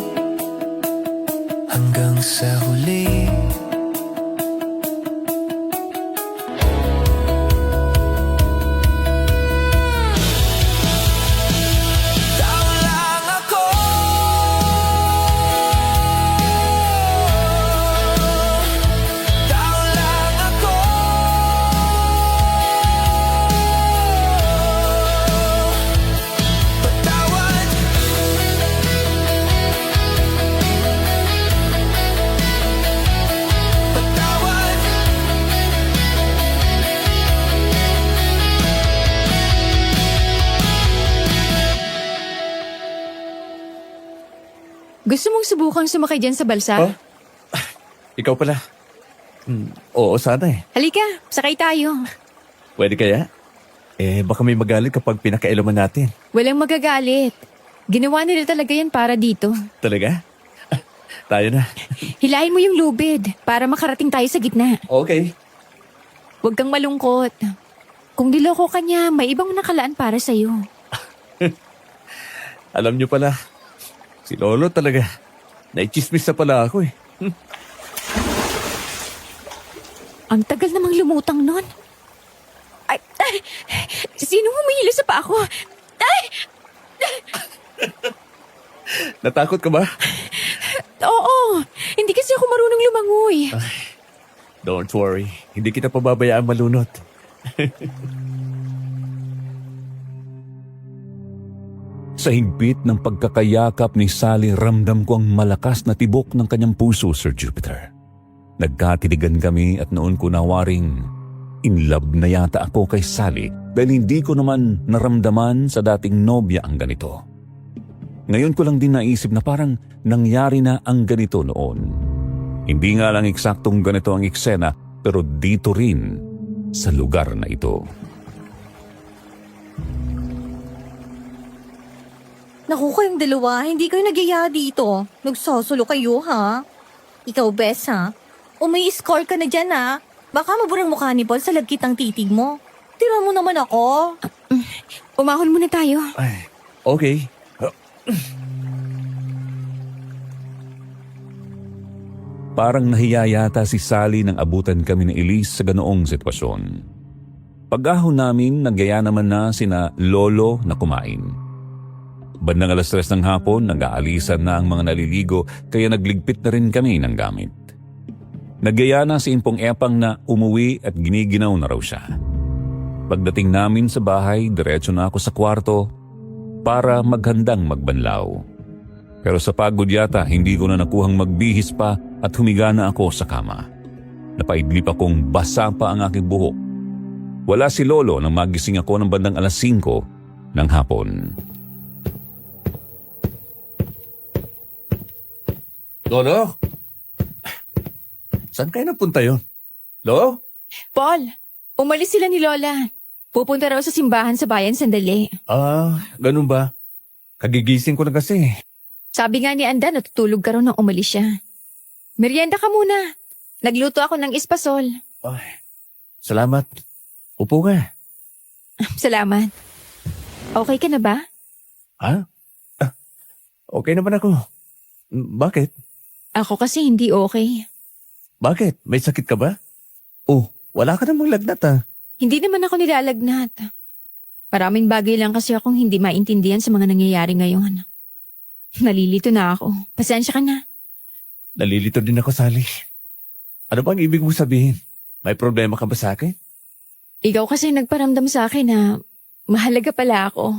Speaker 6: Hanggang sa huli. Tao lang ako. Tao lang ako. Patawad. Patawad.
Speaker 4: Gusto mong subukang sumakay dyan sa balsa?
Speaker 1: Oh? Ikaw pala. Oo, sana eh.
Speaker 4: Halika, sakay tayo.
Speaker 1: Pwede kaya? Baka may magalit kapag pinakailaman natin.
Speaker 4: Walang magagalit. Ginawa nila talaga yan para dito.
Speaker 1: Talaga? Tayo na.
Speaker 4: Hilahin mo yung lubid para makarating tayo sa gitna.
Speaker 1: Okay.
Speaker 4: Huwag kang malungkot. Kung niloko ka niya, may ibang nakalaan para sa'yo.
Speaker 1: Alam niyo pala, si Lolo talaga. Naichismis na pala ako eh.
Speaker 4: Ang tagal namang lumutang nun. Ay, sino humihila sa pa ako? Ay,
Speaker 1: Natakot ka ba?
Speaker 4: oo, hindi kasi ako marunong lumangoy.
Speaker 1: Don't worry, hindi kita pababayaan malunot.
Speaker 3: Sa higpit ng pagkakayakap ni Sally, ramdam ko ang malakas na tibok ng kanyang puso, Sir Jupiter. Nagkatiligan kami at noon ko nawaring in love na yata ako kay Sally dahil hindi ko naman naramdaman sa dating nobya ang ganito. Ngayon ko lang din naisip na parang nangyari na ang ganito noon. Hindi nga lang eksaktong ganito ang eksena pero dito rin sa lugar na ito.
Speaker 5: Naku kayong dalawa, hindi kayo nagyaya dito. Nagsosolo kayo, ha? Ikaw, Bes, ha? O may score ka na dyan, ha? Baka maburang mukha ni Paul sa lagkit ng titig mo. Tira mo naman ako.
Speaker 4: Umahon muna tayo.
Speaker 1: Ay, okay.
Speaker 3: Parang nahiya yata si Sally nang abutan kami ni Elise sa ganoong sitwasyon. Pag-ahon namin, nagyaya naman na sina Lolo na kumain. Bandang 3:00 ng hapon, nag-aalisan na ang mga naliligo kaya nagligpit na rin kami ng gamit. Nagyaya na si Impong Epang na umuwi at giniginaw na raw siya. Pagdating namin sa bahay, diretso na ako sa kwarto para maghandang magbanlaw. Pero sa pagod yata, hindi ko na nakuhang magbihis pa at humiga na ako sa kama. Napaidlip akong basa pa ang aking buhok. Wala si Lolo nang magising ako ng bandang 5:00 ng hapon.
Speaker 1: Lolo? Saan kayo napunta yun? Lo?
Speaker 4: Paul, umalis sila ni Lola. Pupunta raw sa simbahan sa bayan sandali.
Speaker 1: Ganun ba? Kagigising ko na kasi.
Speaker 4: Sabi nga ni Anda, natutulog ka raw nang umalis siya. Merienda ka muna. Nagluto ako ng espasol.
Speaker 1: Ay, salamat. Upo ka.
Speaker 4: Salamat. Okay ka na ba?
Speaker 1: Ha? Okay naman ako. Bakit?
Speaker 4: Ako kasi hindi okay.
Speaker 1: Bakit? May sakit ka ba? Oh, wala ka namang lagnat ah.
Speaker 4: Hindi naman ako nilalagnat. Maraming bagay lang kasi akong hindi maintindihan sa mga nangyayari ngayon. Nalilito na ako. Pasensya ka na.
Speaker 1: Nalilito din ako, Sally. Ano bang ibig mong sabihin? May problema ka ba sa akin?
Speaker 4: Ikaw kasi nagparamdam sa akin na mahalaga pala ako.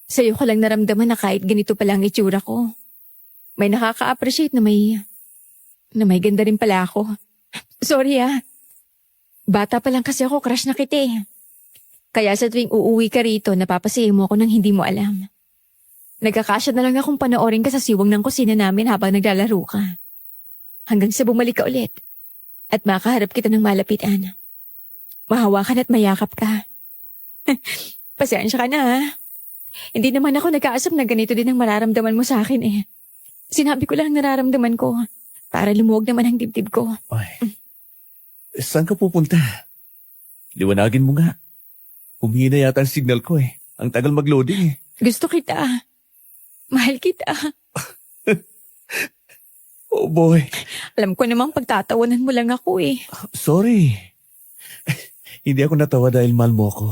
Speaker 4: Sa'yo ko lang naramdaman na kahit ganito pala ang itsura ko. May nakaka-appreciate na may ganda rin pala ako. Sorry Bata pa lang kasi ako, crush na kita eh. Kaya sa tuwing uuwi ka rito, napapasaya mo ako nang hindi mo alam. Nagkakasya na lang akong panoorin ka sa siwang ng kusina namin habang naglalaro ka. Hanggang sa bumalik ka ulit. At makaharap kita ng malapitan. Mahawakan at mayakap ka. Pasensya ka na Hindi naman ako nag-aasap na ganito din ang mararamdaman mo sa akin eh. Sinabi ko lang nararamdaman ko para lumuwag naman ang dibdib ko.
Speaker 1: Ay, saan ka pupunta? Liwanagin mo nga. Humihina yata ang signal ko eh. Ang tagal mag-loading eh.
Speaker 4: Gusto kita. Mahal kita.
Speaker 1: Oh boy,
Speaker 4: Alam ko namang pagtatawanan mo lang ako eh.
Speaker 1: sorry. Hindi ako natawa dahil mahal mo ako.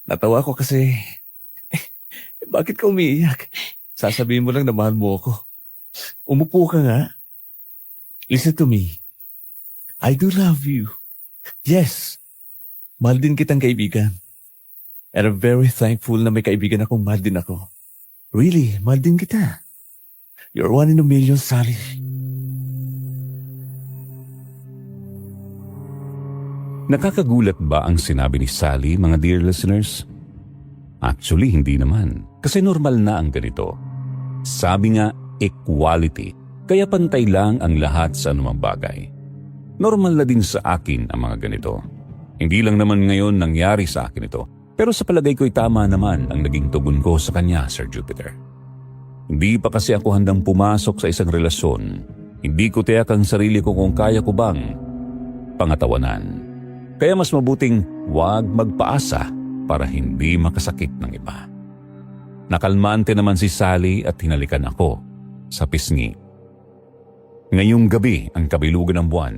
Speaker 1: Natawa ako kasi... bakit ka umiiyak? Sasabihin mo lang na mahal mo ako. Umupo ka nga. Listen to me. I do love you. Yes. Mahal din kitang kaibigan. And I'm very thankful na may kaibigan akong mahal din ako. Really, mahal din kita. You're one in a million, Sally.
Speaker 3: Nakakagulat ba ang sinabi ni Sally, mga dear listeners? Actually, hindi naman. Kasi normal na ang ganito. Sabi nga, equality. Kaya pantay lang ang lahat sa anumang bagay. Normal na din sa akin ang mga ganito. Hindi lang naman ngayon nangyari sa akin ito. Pero sa palagay ko'y tama naman ang naging tugon ko sa kanya, Sir Jupiter. Hindi pa kasi ako handang pumasok sa isang relasyon. Hindi ko tiyak ang sarili ko kung kaya ko bang pangatawanan. Kaya mas mabuting huwag magpaasa para hindi makasakit ng iba. Nakalmante naman si Sally at hinalikan ako sa pisngi. Ngayong gabi ang kabilugan ng buwan.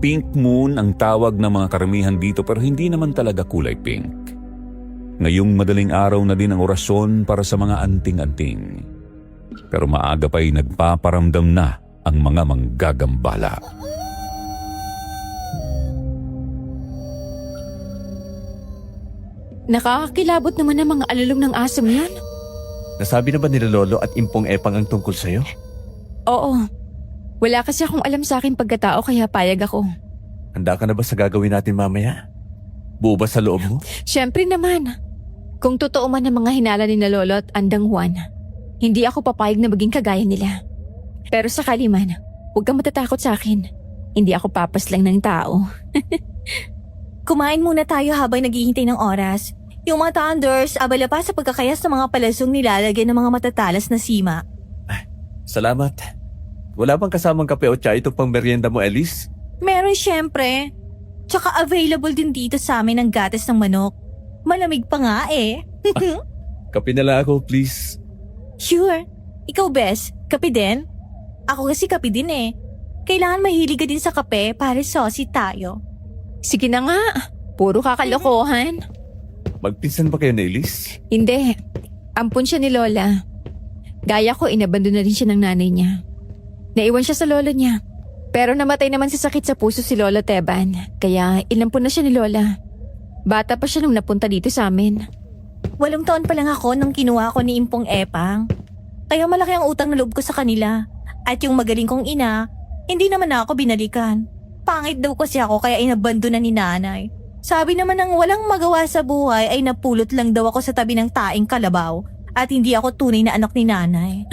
Speaker 3: Pink moon ang tawag ng mga karamihan dito pero hindi naman talaga kulay pink. Ngayong madaling araw na din ang orasyon para sa mga anting-anting. Pero maaga pa'y nagpaparamdam na ang mga manggagambala.
Speaker 4: Nakakakilabot naman ang mga alulong ng asom yan.
Speaker 1: Nasabi na ba nila Lolo at Impong Epang ang tungkol sa'yo?
Speaker 4: Oo. Wala kasi akong alam sa akin pagkatao kaya payag ako.
Speaker 1: Handa ka na ba sa gagawin natin mamaya? Buo ba sa loob mo?
Speaker 4: Siyempre naman. Kung totoo man ang mga hinala ni na Lolo at Andang Juan, hindi ako papayag na maging kagaya nila. Pero sakali man, huwag kang matatakot sa akin. Hindi ako papaslang ng tao.
Speaker 5: Kumain muna tayo habang naghihintay ng oras. Yung mga Thunders, abala pa sa pagkakayas ng mga palasong nilalagyan ng mga matatalas na sima.
Speaker 1: Salamat. Wala bang kasamang kape o tsay itong pang merienda mo, Elise?
Speaker 5: Meron syempre. Tsaka available din dito sa amin ang gatas ng manok. Malamig pa nga eh.
Speaker 1: Kape na lang ako, please.
Speaker 5: Sure. Ikaw, Bes, kape din? Ako kasi kape din eh. Kailangan mahilig ka din sa kape para saucy tayo.
Speaker 4: Sige na nga. Puro kakalokohan.
Speaker 1: Magpinsan ba kayo na Elise?
Speaker 4: Hindi. Ampun siya ni Lola. Gaya ko, inabando na rin siya ng nanay niya. Naiwan siya sa lolo niya. Pero namatay naman sa sakit sa puso si Lolo Teban. Kaya inampun na siya ni Lola. Bata pa siya nung napunta dito sa amin.
Speaker 5: 8 taon pa lang ako nung kinuha ko ni Impong Epang. Kaya malaki ang utang na loob ko sa kanila. At yung magaling kong ina, hindi naman ako binalikan. Pangit daw kasi ako kaya inabando na ni nanay. Sabi naman ng walang magawa sa buhay ay napulot lang daw ako sa tabi ng taing kalabaw at hindi ako tunay na anak ni nanay.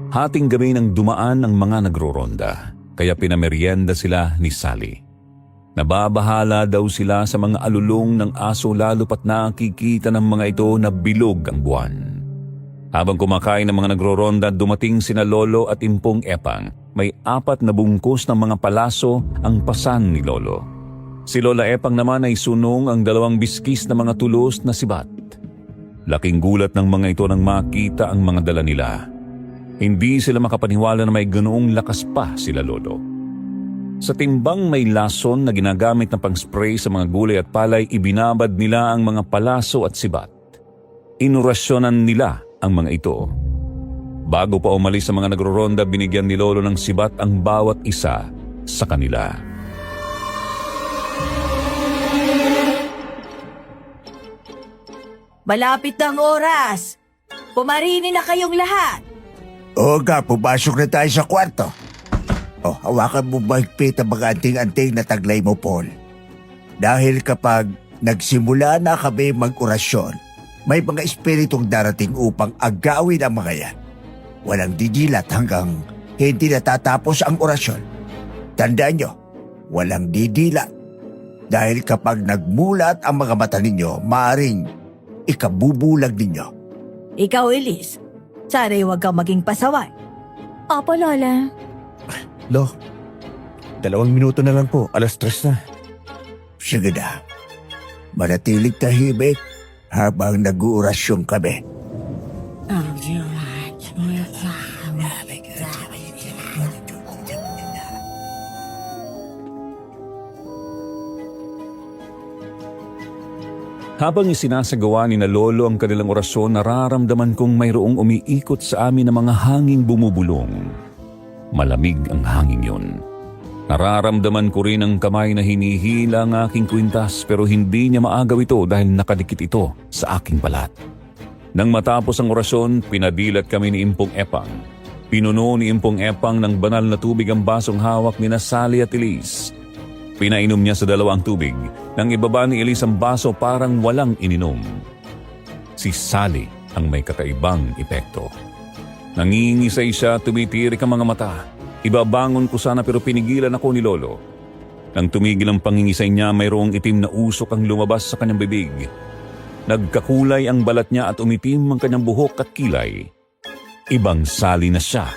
Speaker 3: Hating gabi nang dumaan ang mga nagroronda, kaya pinameryenda sila ni Sally. Nababahala daw sila sa mga alulong ng aso lalo pat nakikita ng mga ito na bilog ang buwan. Habang kumakain ng mga nagroronda, dumating sina Lolo at Impong Epang. May 4 na bungkus ng mga palaso ang pasan ni Lolo. Si Lola Epang naman ay sunong ang 2 biskis na mga tulos na sibat. Laking gulat ng mga ito nang makita ang mga dala nila. Hindi sila makapaniwala na may ganoong lakas pa sila Lolo. Sa timbang may lason na ginagamit na pang-spray sa mga gulay at palay, ibinabad nila ang mga palaso at sibat. Inurasyonan nila ang mga ito. Bago pa umalis sa mga nagroronda, binigyan ni Lolo ng sibat ang bawat isa sa kanila.
Speaker 5: Malapit ng oras. Pumarini na kayong lahat.
Speaker 2: Oga, pumasok na tayo sa kwarto. Hawakan mo mahigpit ang mga anting-anting na taglay mo, Paul. Dahil kapag nagsimula na kami mag-orasyon, may mga espiritong darating upang agawin ang mga yan. Walang didilat hanggang hindi natatapos ang orasyon. Tandaan nyo, walang didilat. Dahil kapag nagmulat ang mga mata ninyo, maaring ikabubulag ninyo.
Speaker 5: Ikaw, Elise, sana'y huwag kang maging pasaway.
Speaker 4: Opo, Lola.
Speaker 1: Lo, 2 minuto na lang po. 3:00 na.
Speaker 2: Sige na, manatilig tahimik habang nag-uurasyon kami.
Speaker 3: Habang isinasagawa ni na Lolo ang kanilang orasyon, nararamdaman kong mayroong umiikot sa amin na mga hanging bumubulong. Malamig ang hangin yun. Nararamdaman ko rin ang kamay na hinihila ang aking kwintas, pero hindi niya maagaw ito dahil nakadikit ito sa aking balat. Nang matapos ang orasyon, pinadilat kami ni Impong Epang. Pinuno ni Impong Epang ng banal na tubig ang basong hawak ni Sally at Elise. Pinainom niya sa 2 ang tubig. Nang ibaba ni Elise ang baso, parang walang ininom. Si Sally ang may kakaibang epekto. Nangingisay siya, tumitirik ang mga mata. Ibabangon ko sana pero pinigilan ako ni Lolo. Nang tumigil ang pangingisay niya, mayroong itim na usok ang lumabas sa kanyang bibig. Nagkakulay ang balat niya at umitim ang kanyang buhok at kilay. Ibang Sally na siya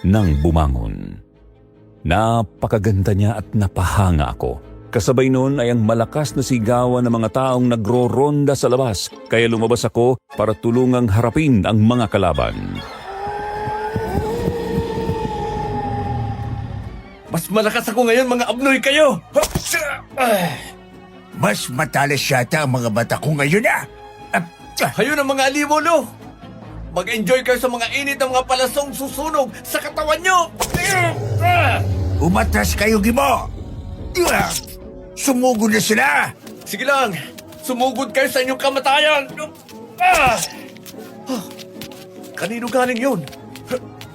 Speaker 3: nang bumangon. Napakaganda niya at napahanga ako. Kasabay noon ay ang malakas na sigawan ng mga taong nagro-ronda sa labas, kaya lumabas ako para tulungang harapin ang mga kalaban.
Speaker 1: Mas malakas ako ngayon, mga abnoy kayo!
Speaker 2: Mas matalas yata ang mga mata ko ngayon
Speaker 1: Kayo ng mga aliwo, Lo! Mag-enjoy kayo sa mga init ng mga palasong susunog sa katawan nyo!
Speaker 2: Umatras kayo, Gimo! Sumugod na sila!
Speaker 1: Sige lang, sumugod kayo sa inyong kamatayan! Kanino galing yun?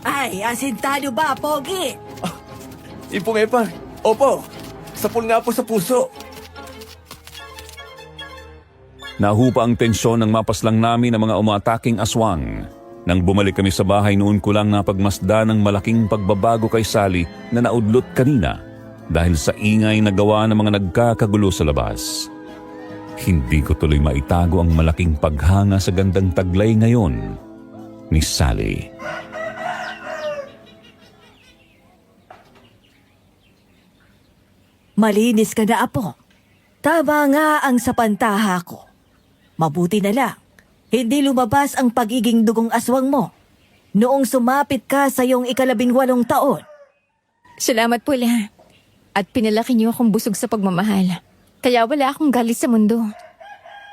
Speaker 5: Ay, asintado ba, Pogi?
Speaker 1: Impong Epang, opo, sapul nga po sa puso.
Speaker 3: Nahupa ang tensyon ng mapaslang namin ng mga umataking aswang. Nang bumalik kami sa bahay, noon ko lang napagmasda ng malaking pagbabago kay Sally na naudlot kanina dahil sa ingay na gawa ng mga nagkakagulo sa labas. Hindi ko tuloy maitago ang malaking paghanga sa gandang taglay ngayon ni Sally.
Speaker 5: Malinis ka na, Apo. Tama nga ang sapantaha ko. Mabuti na lang, hindi lumabas ang pagiging dugong aswang mo noong sumapit ka sa iyong 18 taon.
Speaker 4: Salamat po, La. At pinalaki niyo akong busog sa pagmamahal. Kaya wala akong galit sa mundo.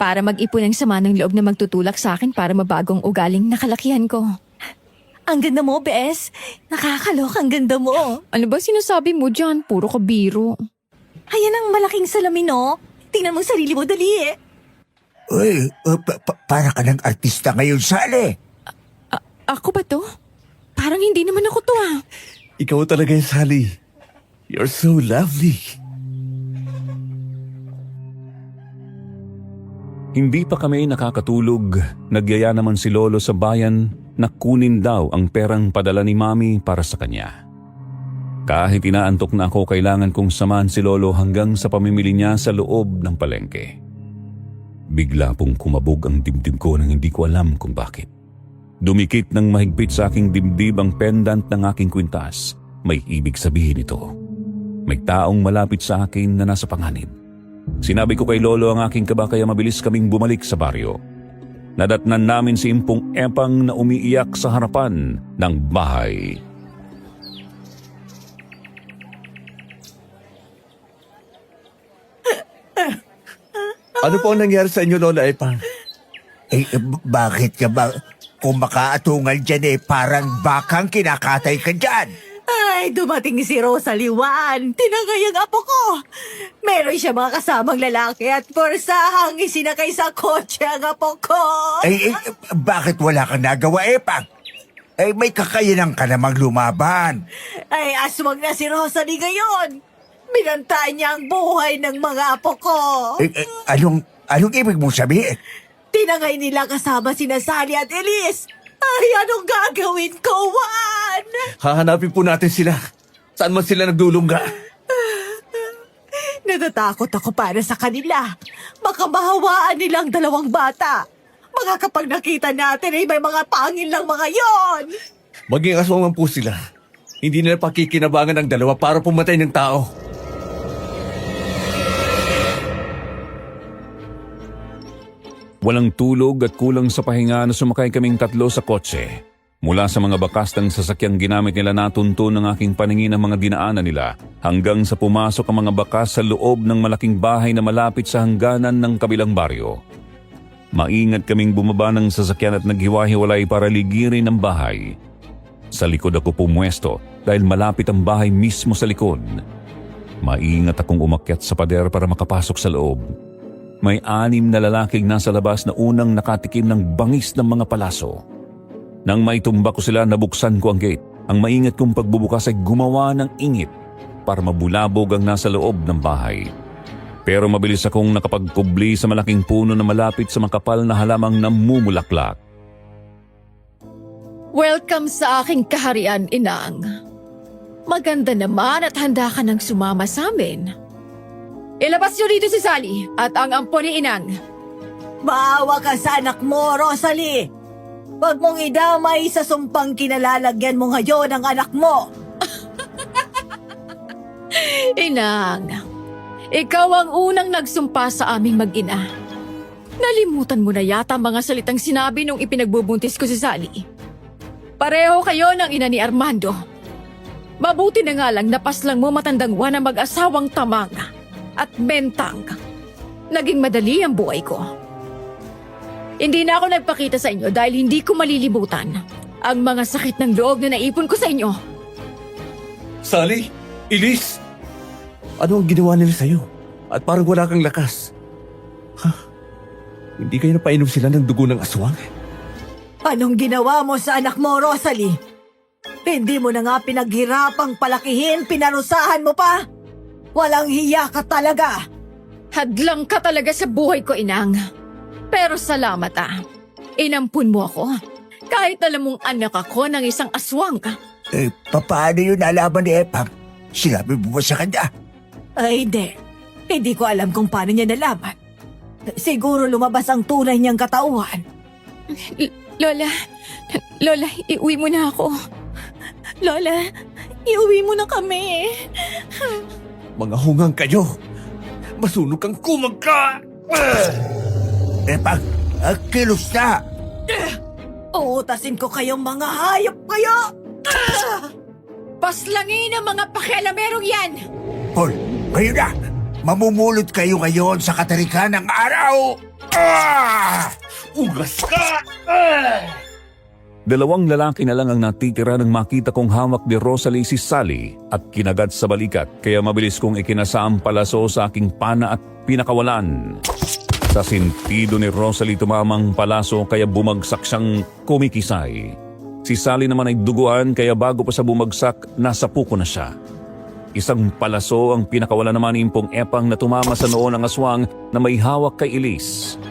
Speaker 4: Para mag-ipon ang sama ng loob na magtutulak sa akin para mabagong ugaling nakalakihan ko.
Speaker 5: Ang ganda mo, Bes. Nakakalok, ang ganda mo.
Speaker 4: Ano ba sinasabi mo dyan? Puro ka biro.
Speaker 5: Ayan ang malaking salamin, no? Tingnan mo sarili mo, dali eh.
Speaker 2: Uy, para ka ng artista ngayon, Sally.
Speaker 4: Ako ba to? Parang hindi naman ako to
Speaker 1: Ikaw talaga yung Sally. You're so lovely.
Speaker 3: Hindi pa kami nakakatulog, nagyaya naman si Lolo sa bayan na kunin daw ang perang padala ni Mami para sa kanya. Kahit inaantok na ako, kailangan kong samahan si Lolo hanggang sa pamimili niya sa loob ng palengke. Bigla pong kumabog ang dibdib ko nang hindi ko alam kung bakit. Dumikit ng mahigpit sa aking dibdib ang pendant ng aking kwintas. May ibig sabihin ito. May taong malapit sa akin na nasa panganib. Sinabi ko kay Lolo ang aking kaba kaya mabilis kaming bumalik sa baryo. Nadatnan namin si Impong Epang na umiiyak sa harapan ng bahay.
Speaker 1: Ano po ang nangyari sa inyo, Lola Epang?
Speaker 2: Bakit ka ba kumakaatungal dyan parang bakang kinakatay ka dyan?
Speaker 5: Ay, dumating si Rosalie Juan. Tinangay ang apo ko. Meron siya mga kasamang lalaki at forsahang isinakay sa kotse ang apo ko.
Speaker 2: Bakit wala kang nagawa, Epang? May kakayanan ka namang lumaban.
Speaker 5: Ay, aswang na si Rosalie ngayon. Binantaan niya ang buhay ng mga apo ko.
Speaker 2: Anong ibig mong sabihin?
Speaker 5: Tinangay nila kasama sina Sally at Elise. Ay, anong gagawin ko, Juan?
Speaker 1: Hahanapin po natin sila. Saan man sila nagdulungga?
Speaker 5: Natatakot ako para sa kanila. Baka mahawaan nilang dalawang bata. Baka kapag nakita natin ay may mga pangil lang mga yon.
Speaker 1: Maging aswang man po sila. Hindi nila pakikinabangan ang dalawa para pumatay ng tao.
Speaker 3: Walang tulog at kulang sa pahinga na sumakay kaming tatlo sa kotse. Mula sa mga bakas ng sasakyang ginamit nila natunto ng aking paningin ang mga dinaanan nila hanggang sa pumasok ang mga bakas sa loob ng malaking bahay na malapit sa hangganan ng kabilang baryo. Maingat kaming bumaba ng sasakyan at naghiwa-hiwalay para ligirin ang bahay. Sa likod ako pumwesto dahil malapit ang bahay mismo sa likod. Maingat akong umakyat sa pader para makapasok sa loob. May 6 na lalaking nasa labas na unang nakatikim ng bangis ng mga palaso. Nang maitumba ko sila, nabuksan ko ang gate. Ang maingat kong pagbubukas ay gumawa ng ingit para mabulabog ang nasa loob ng bahay. Pero mabilis akong nakapagkubli sa malaking puno na malapit sa makapal na halamang namumulaklak.
Speaker 4: Welcome sa aking kaharian, Inang. Maganda naman at handa ka nang sumama sa amin. Ilabas niyo dito si Sally at ang ampo ni Inang.
Speaker 5: Maawa ka sa anak mo, Rosalie. Huwag mong idamay sa sumpang kinalalagyan mo ngayon ang anak mo.
Speaker 4: Inang, ikaw ang unang nagsumpa sa aming mag-ina. Nalimutan mo na yata mga salitang sinabi nung ipinagbubuntis ko si Sally. Pareho kayo ng ina ni Armando. Mabuti na nga lang napaslang mo matandang Juan na mag-asawang tamang at bentang. Naging madali ang buhay ko. Hindi na ako nagpakita sa inyo dahil hindi ko malilimutan ang mga sakit ng loob na naipon ko sa inyo.
Speaker 1: Sally? Elise? Ano ang ginawa nila sa'yo? At parang wala kang lakas. Hindi kayo napainom sila ng dugo ng aswang?
Speaker 5: Anong ginawa mo sa anak mo, Rosalie? Hindi mo na nga pinaghirapang palakihin, pinarusahan mo pa? Walang hiya ka talaga.
Speaker 4: Hadlang ka talaga sa buhay ko, Inang. Pero salamat Inampun mo ako. Kahit alam mong anak ako ng isang aswang ka.
Speaker 2: Paano yun nalaman ni Epang? Sinabi mo ba sa kanya?
Speaker 5: Ay, hindi. Hindi ko alam kung paano niya nalaman. Siguro lumabas ang tunay niyang katauhan.
Speaker 4: Lola, iuwi mo na ako.
Speaker 5: Lola, iuwi mo na kami.
Speaker 1: Mga hungang kayo! Masunog kang kumagka!
Speaker 2: Epang, kilos na!
Speaker 5: Uutasin ko kayong mga hayop kayo!
Speaker 4: Paslangin ang mga pakialamerong yan!
Speaker 2: Paul, kayo na! Mamumulot kayo ngayon sa katarikan ng araw!
Speaker 1: Ugas ka!
Speaker 3: 2 lalaki na lang ang natitira nang makita kong hawak ni Rosalie si Sally at kinagat sa balikat kaya mabilis kong ikinasa ang palaso sa aking pana at pinakawalan. Sa sentido ni Rosalie tumamang palaso kaya bumagsak siyang kumikisay. Si Sally naman ay duguan kaya bago pa sa bumagsak nasa puko na siya. Isang palaso ang pinakawalan naman ni Impong Epang na tumama sa noo ng aswang na may hawak kay Elise.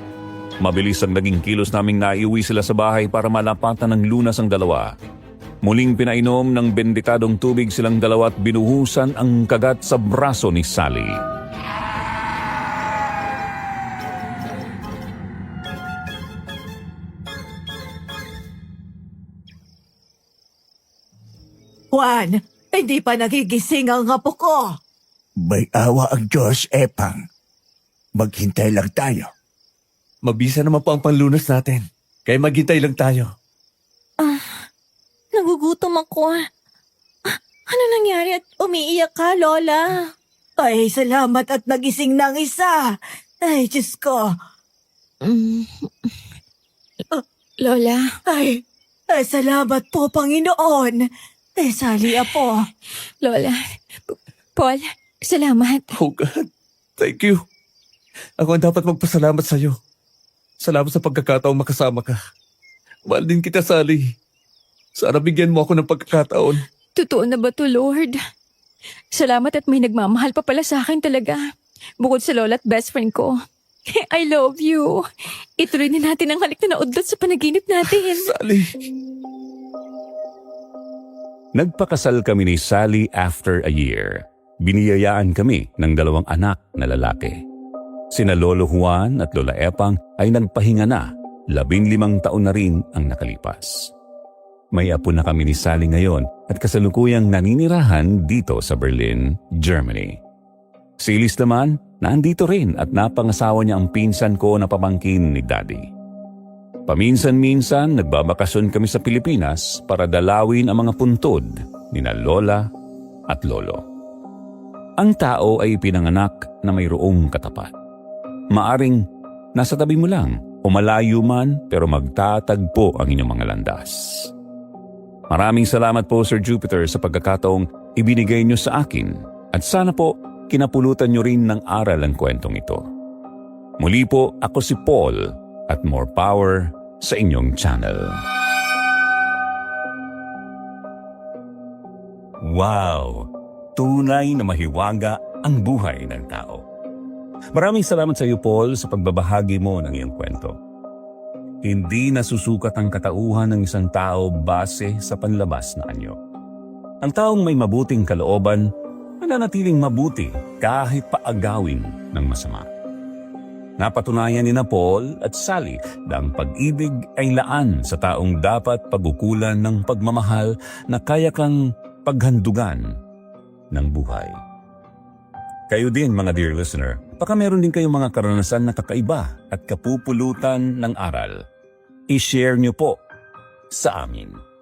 Speaker 3: Mabilis ang naging kilos naming naiuwi sila sa bahay para malapatan ng lunas ang dalawa. Muling pinainom ng bendikadong tubig silang dalawa at binuhusan ang kagat sa braso ni Sally.
Speaker 5: Juan, hindi pa nagigising ang apo ko.
Speaker 2: May awa ang Diyos, Epang. Maghintay lang tayo.
Speaker 1: Mabisa naman po ang panlunas natin. Kaya maghintay lang tayo.
Speaker 5: Nagugutom ako. Ano nangyari at umiiyak ka, Lola? Ay, salamat at nagising ng isa. Ay, Diyos ko.
Speaker 4: Mm. Lola,
Speaker 5: Ay, salamat po, Panginoon. Sally, apo.
Speaker 4: Lola, Paul, salamat.
Speaker 1: Oh God, thank you. Ako ang dapat magpasalamat sa'yo. Salamat sa pagkakataong makasama ka. Mahal din kita, Sally. Sana bigyan mo ako ng pagkakataon.
Speaker 4: Totoo na ba to, Lord? Salamat at may nagmamahal pa pala sa akin talaga. Bukod sa lola at best friend ko. I love you. Ituloy na natin ang halik na naudlot sa panaginip natin.
Speaker 1: Sally.
Speaker 3: Nagpakasal kami ni Sally after a year. Biniyayaan kami ng 2 anak na lalaki. Sina Lolo Juan at Lola Epang ay nagpahinga na. 15 taon na rin ang nakalipas. May apo na kami ni Sally ngayon at kasalukuyang naninirahan dito sa Berlin, Germany. Si Elise naman, nandito rin at napangasawa niya ang pinsan ko na pamangkin ni Daddy. Paminsan-minsan nagbabakasyon kami sa Pilipinas para dalawin ang mga puntod ni na Lola at Lolo. Ang tao ay pinanganak na mayroong katapat. Maaring nasa tabi mo lang o malayo man pero magtatagpo ang inyong mga landas. Maraming salamat po Sir Jupiter sa pagkakataong ibinigay niyo sa akin at sana po kinapulutan niyo rin ng aral ang kwentong ito. Muli po ako si Paul at more power sa inyong channel. Wow! Tunay na mahiwaga ang buhay ng tao. Maraming salamat sa iyo, Paul, sa pagbabahagi mo ng iyong kwento. Hindi nasusukat ang katauhan ng isang tao base sa panlabas na anyo. Ang taong may mabuting kalooban, mananatiling mabuti kahit paagawin ng masama. Napatunayan ni na Paul at Sally na ang pag-ibig ay laan sa taong dapat pagukulan ng pagmamahal na kaya kang paghandugan ng buhay. Kayo din mga dear listener, baka meron din kayong mga karanasan na kakaiba at kapupulutan ng aral. I-share nyo po sa amin.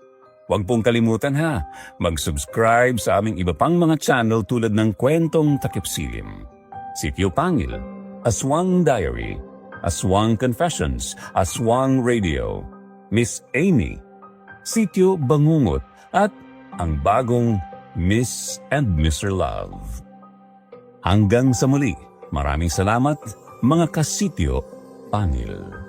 Speaker 3: Huwag pong kalimutan ha, mag-subscribe sa aming iba pang mga channel tulad ng Kwentong Takipsilim, Sityo Pangil, Aswang Diary, Aswang Confessions, Aswang Radio, Miss Amy, Sityo Bangungot at ang bagong Miss and Mr. Love. Hanggang sa muli, maraming salamat mga kasityo Pangil.